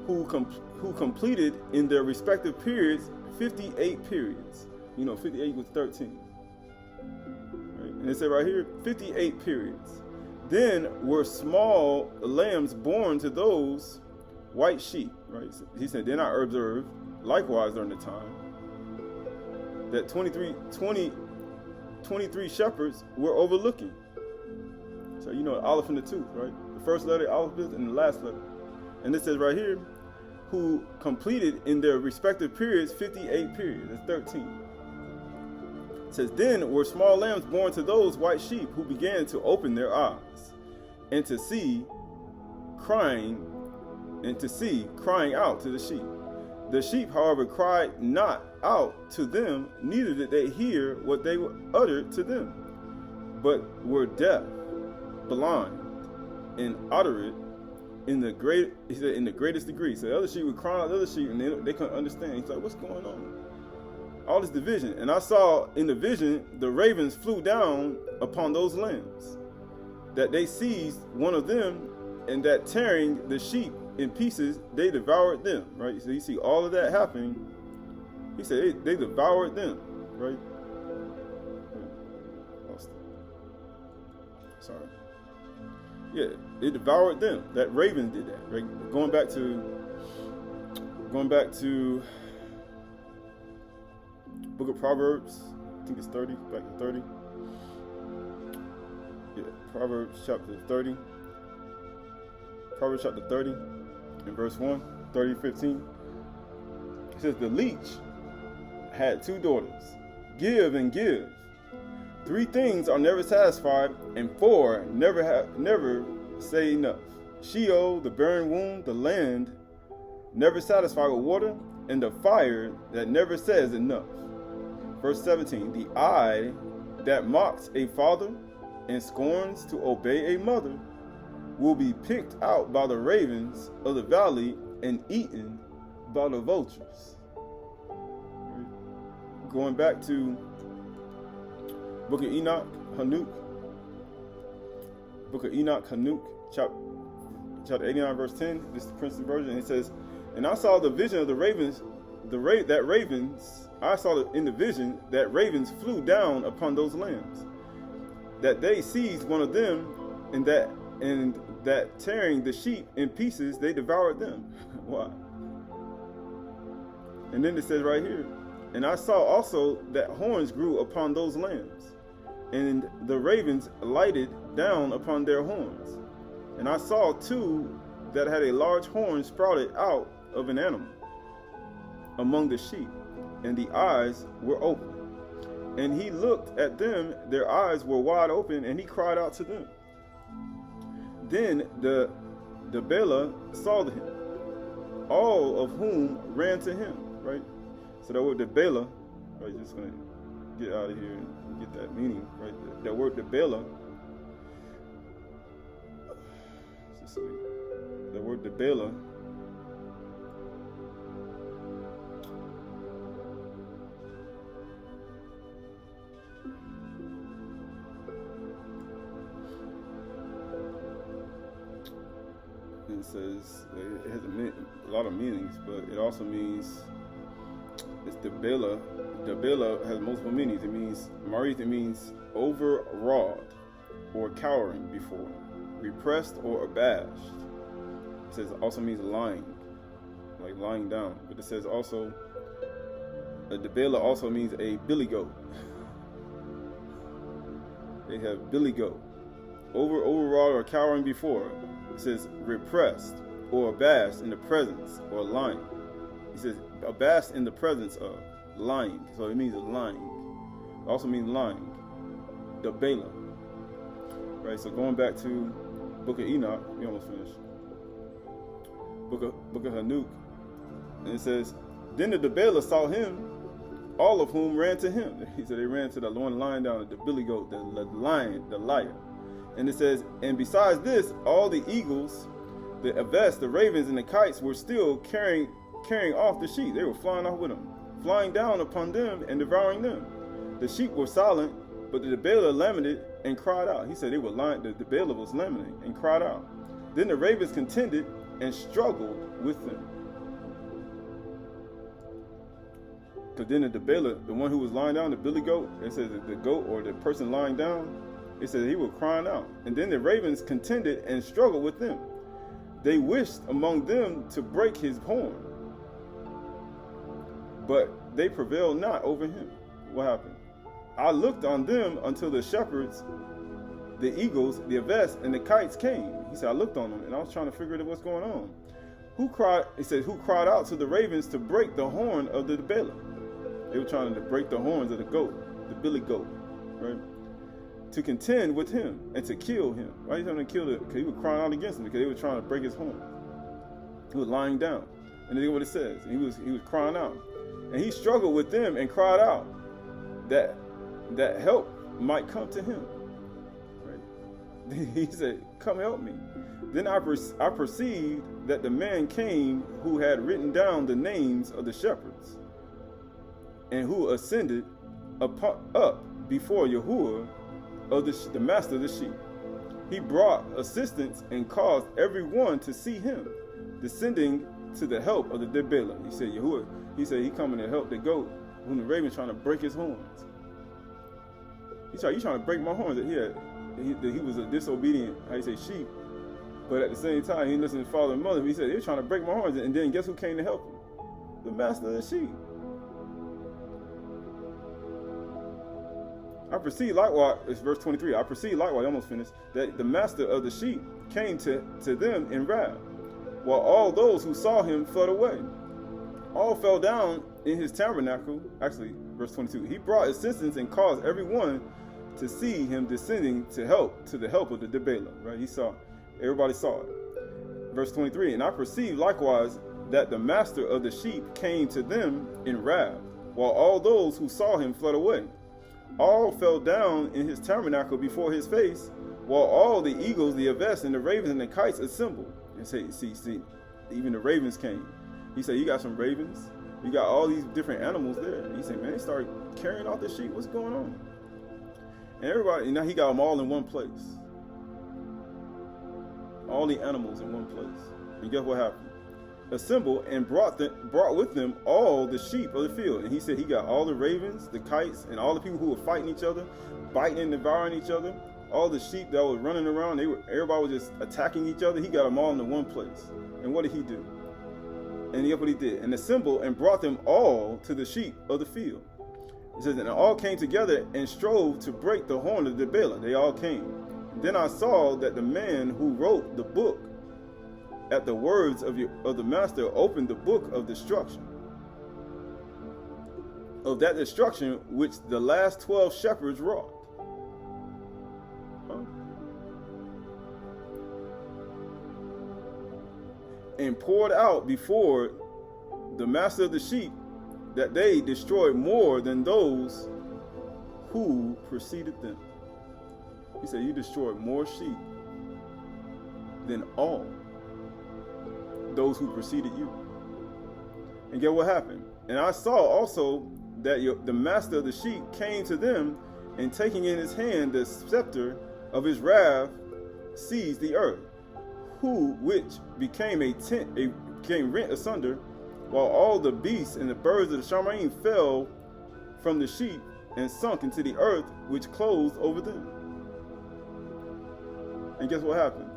who completed in their respective periods 58 periods. 58 equals 13. Right? And it said right here, 58 periods. Then were small lambs born to those white sheep. Right? So he said, then I observed, likewise during the time, that 23 shepherds were overlooking. So aleph and the tooth, right? The first letter, alphabet, and the last letter. And it says right here, who completed in their respective periods 58 periods. That's 13. It says, then were small lambs born to those white sheep who began to open their eyes and to see crying out to the sheep. The sheep, however, cried not out to them, neither did they hear what they uttered to them, but were deaf, blind, and uttereth in the greatest degree. So the other sheep would cry out to the other sheep, and they couldn't understand. He's like, what's going on? All this division. And I saw in the vision the ravens flew down upon those lambs, that they seized one of them, and that tearing the sheep in pieces, they devoured them. Right? So you see all of that happening. He said they devoured them. Right? Lost it. Sorry. Yeah, it devoured them. That raven did that. Right? Going back to Book of Proverbs, I think it's 30, back to 30. Yeah, Proverbs chapter 30. Proverbs chapter 30 and verse 1, 30, 15. It says, the leech had 2 daughters. Give and give. 3 things are never satisfied, and 4 never say enough. Sheol, the barren womb, the land never satisfied with water, and the fire that never says enough. Verse 17, the eye that mocks a father and scorns to obey a mother will be picked out by the ravens of the valley and eaten by the vultures. Going back to Book of Enoch, Hanuk. Book of Enoch, Hanuk, chapter 89, verse 10. This is the Princeton version. It says, and I saw the vision of the ravens, I saw in the vision that ravens flew down upon those lambs, that they seized one of them, and that tearing the sheep in pieces, they devoured them. Why? And then it says right here, and I saw also that horns grew upon those lambs, and the ravens lighted down upon their horns. And I saw 2 that had a large horn sprouted out of an animal among the sheep, and the eyes were open. And he looked at them, their eyes were wide open, and he cried out to them. Then the Bela saw him, all of whom ran to him. Right? So that word the Bela, right? Just gonna get out of here and get that meaning, right? That word the Bela. The word the Bela. It says it has a lot of meanings, but it also means it's the Bela. The Bela has multiple meanings. It means Marith. It means overawed or cowering before, repressed or abashed. It says also means lying, like lying down. But it says also the Bela also means a billy goat. They have billy goat, overawed or cowering before. It says repressed or abashed in the presence or lying. It says abashed in the presence of, lying. So it means lying. It also means lying. The Bela. Right, so going back to Book of Enoch, we almost finished. Book of Hanuk. And it says, then the Bela saw him, all of whom ran to him. He said they ran to the one lying down, the billy goat, the lion, the liar. And it says, and besides this, all the eagles, the aves, the ravens, and the kites were still carrying off the sheep. They were flying off with them, flying down upon them and devouring them. The sheep were silent, but the Bela lamented and cried out. He said they were lying. The Bela was lamenting and cried out. Then the ravens contended and struggled with them. Because then the Debela, the one who was lying down, the billy goat, it says that the goat or the person lying down, it says he was crying out. And then the ravens contended and struggled with them. They wished among them to break his horn, but they prevailed not over him. What happened? I looked on them until the shepherds, the eagles, the aves, and the kites came. He said, I looked on them, and I was trying to figure out what's going on. Who cried? He said, who cried out to the ravens to break the horn of the Debela? They were trying to break the horns of the goat, the billy goat, right? To contend with him and to kill him. Why are you trying to kill him? Because he was crying out against him, because they were trying to break his horn. He was lying down. And then what it says, he was crying out. And he struggled with them and cried out that help might come to him. Right? He said, come help me. Then I perceived that the man came who had written down the names of the shepherds, and who ascended up before Yahuwah of the master of the sheep. He brought assistance and caused everyone to see him, descending to the help of the Debela. He said, Yahuwah, he said he coming to help the goat when the raven's trying to break his horns. He said, you trying to break my horns? He was a disobedient, sheep. But at the same time, he listened to father and mother. He said, they're trying to break my horns. And then guess who came to help him? The master of the sheep. I perceive likewise, it's verse 23, I perceive likewise, I almost finished, that the master of the sheep came to them in wrath, while all those who saw him fled away. All fell down in his tabernacle. Actually, verse 22, he brought assistance and caused everyone to see him descending to the help of the Debela. Right? Everybody saw it. Verse 23, and I perceived likewise that the master of the sheep came to them in wrath, while all those who saw him fled away. All fell down in his tabernacle before his face, while all the eagles, the aves, and the ravens, and the kites assembled. And say, see, even the ravens came. He said, you got some ravens? You got all these different animals there. And he said, man, they started carrying off the sheep. What's going on? And everybody, now he got them all in one place. All the animals in one place. And guess what happened? Assembled and brought with them all the sheep of the field. And he said he got all the ravens, the kites, and all the people who were fighting each other, biting and devouring each other. All the sheep that was running around, everybody was just attacking each other. He got them all in one place. And what did he do? And guess what he did? And assembled and brought them all to the sheep of the field. It says, and all came together and strove to break the horn of the Debela. They all came. Then I saw that the man who wrote the book, at the words of the master, opened the book of destruction, of that destruction which the last 12 shepherds wrought. And poured out before the master of the sheep that they destroyed more than those who preceded them. He said, you destroyed more sheep than all those who preceded you. And get what happened? And I saw also that the master of the sheep came to them, and taking in his hand the scepter of his wrath, seized the earth, which became became rent asunder, while all the beasts and the birds of the Shamayim fell from the sheep and sunk into the earth, which closed over them. And guess what happened?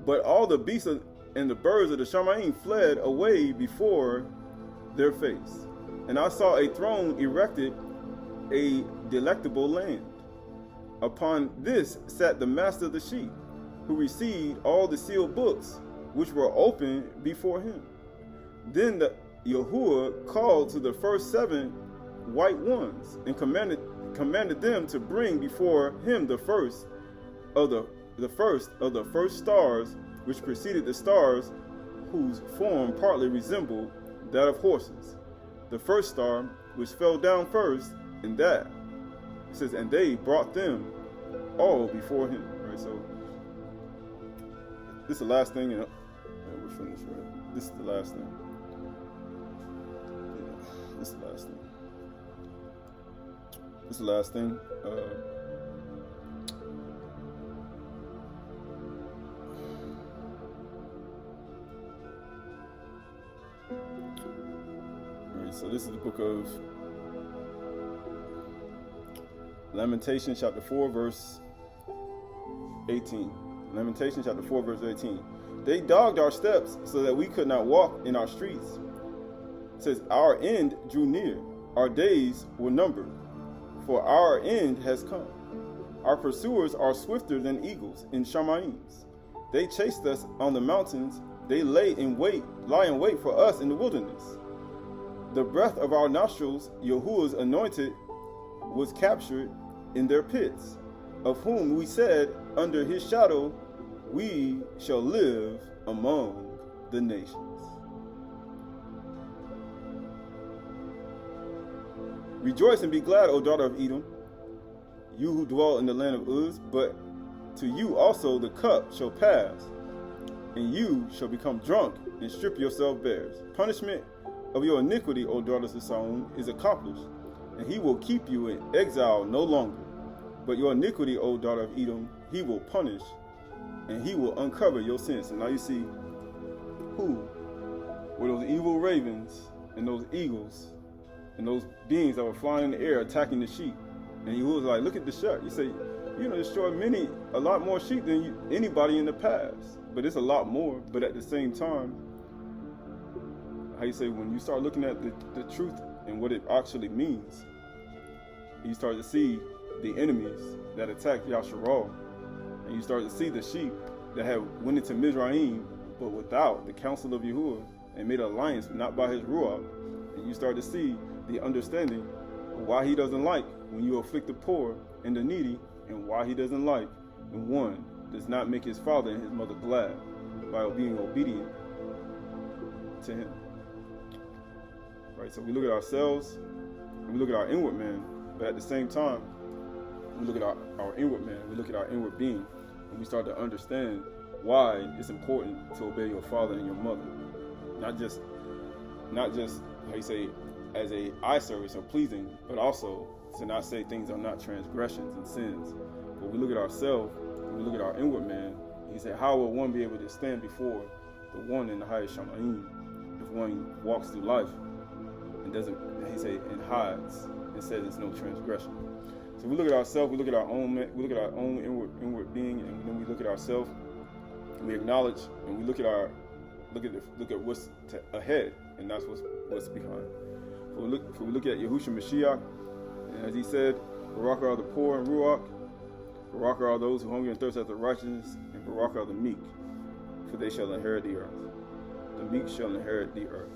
But all the beasts and the birds of the Shamayim fled away before their face. And I saw a throne erected, a delectable land. Upon this sat the master of the sheep, who received all the sealed books which were opened before him. Then the Yahuwah called to the first 7 white ones, and commanded them to bring before him the first of the first stars, which preceded the stars, whose form partly resembled that of horses. The first star, which fell down first, and that, it says, and they brought them all before him. Right, so this is the last thing, and we're finished, right? This is the last thing. Yeah, this is the last thing. This is the last thing. So this is the book of Lamentations chapter 4 verse 18. Lamentations chapter 4 verse 18. They dogged our steps so that we could not walk in our streets. It says, our end drew near, our days were numbered, for our end has come. Our pursuers are swifter than eagles in Shamaims. They chased us on the mountains, they lie in wait for us in the wilderness. The breath of our nostrils, Yahuwah's anointed, was captured in their pits, of whom we said, under his shadow we shall live among the nations. Rejoice and be glad, O daughter of Edom, you who dwell in the land of Uz, but to you also the cup shall pass, and you shall become drunk and strip yourself bare. Punishment of your iniquity, O daughters of Sion, is accomplished, and he will keep you in exile no longer. But your iniquity, O daughter of Edom, he will punish, and he will uncover your sins. And now you see who were those evil ravens and those eagles and those beings that were flying in the air attacking the sheep. And he was like, look at the sheep. You say, destroyed a lot more sheep than anybody in the past. But it's a lot more. But at the same time, when you start looking at the truth and what it actually means, you start to see the enemies that attacked Yasharal. And you start to see the sheep that had went into Mizraim, but without the counsel of Yahuwah, and made an alliance not by his Ruach. And you start to see the understanding of why he doesn't like when you afflict the poor and the needy, and why he doesn't like when one does not make his father and his mother glad by being obedient to him. Right, so we look at ourselves, and we look at our inward man, but at the same time, we look at our inward man, we look at our inward being, and we start to understand why it's important to obey your father and your mother. Not just as a eye service or pleasing, but also to not say things are not transgressions and sins. But we look at ourselves, and we look at our inward man, he said, how will one be able to stand before the one in the highest Shamaim if one walks through life and doesn't, and hides and says it's no transgression. So we look at ourselves, we look at our own inward being, and then we look at ourselves, and we acknowledge, and we look at what's ahead, and that's what's behind. So we look at Yahushua Mashiach, and as he said, Barak are the poor in Ruach, Barak are those who hunger and thirst after righteousness, and Barak are the meek, for they shall inherit the earth. The meek shall inherit the earth.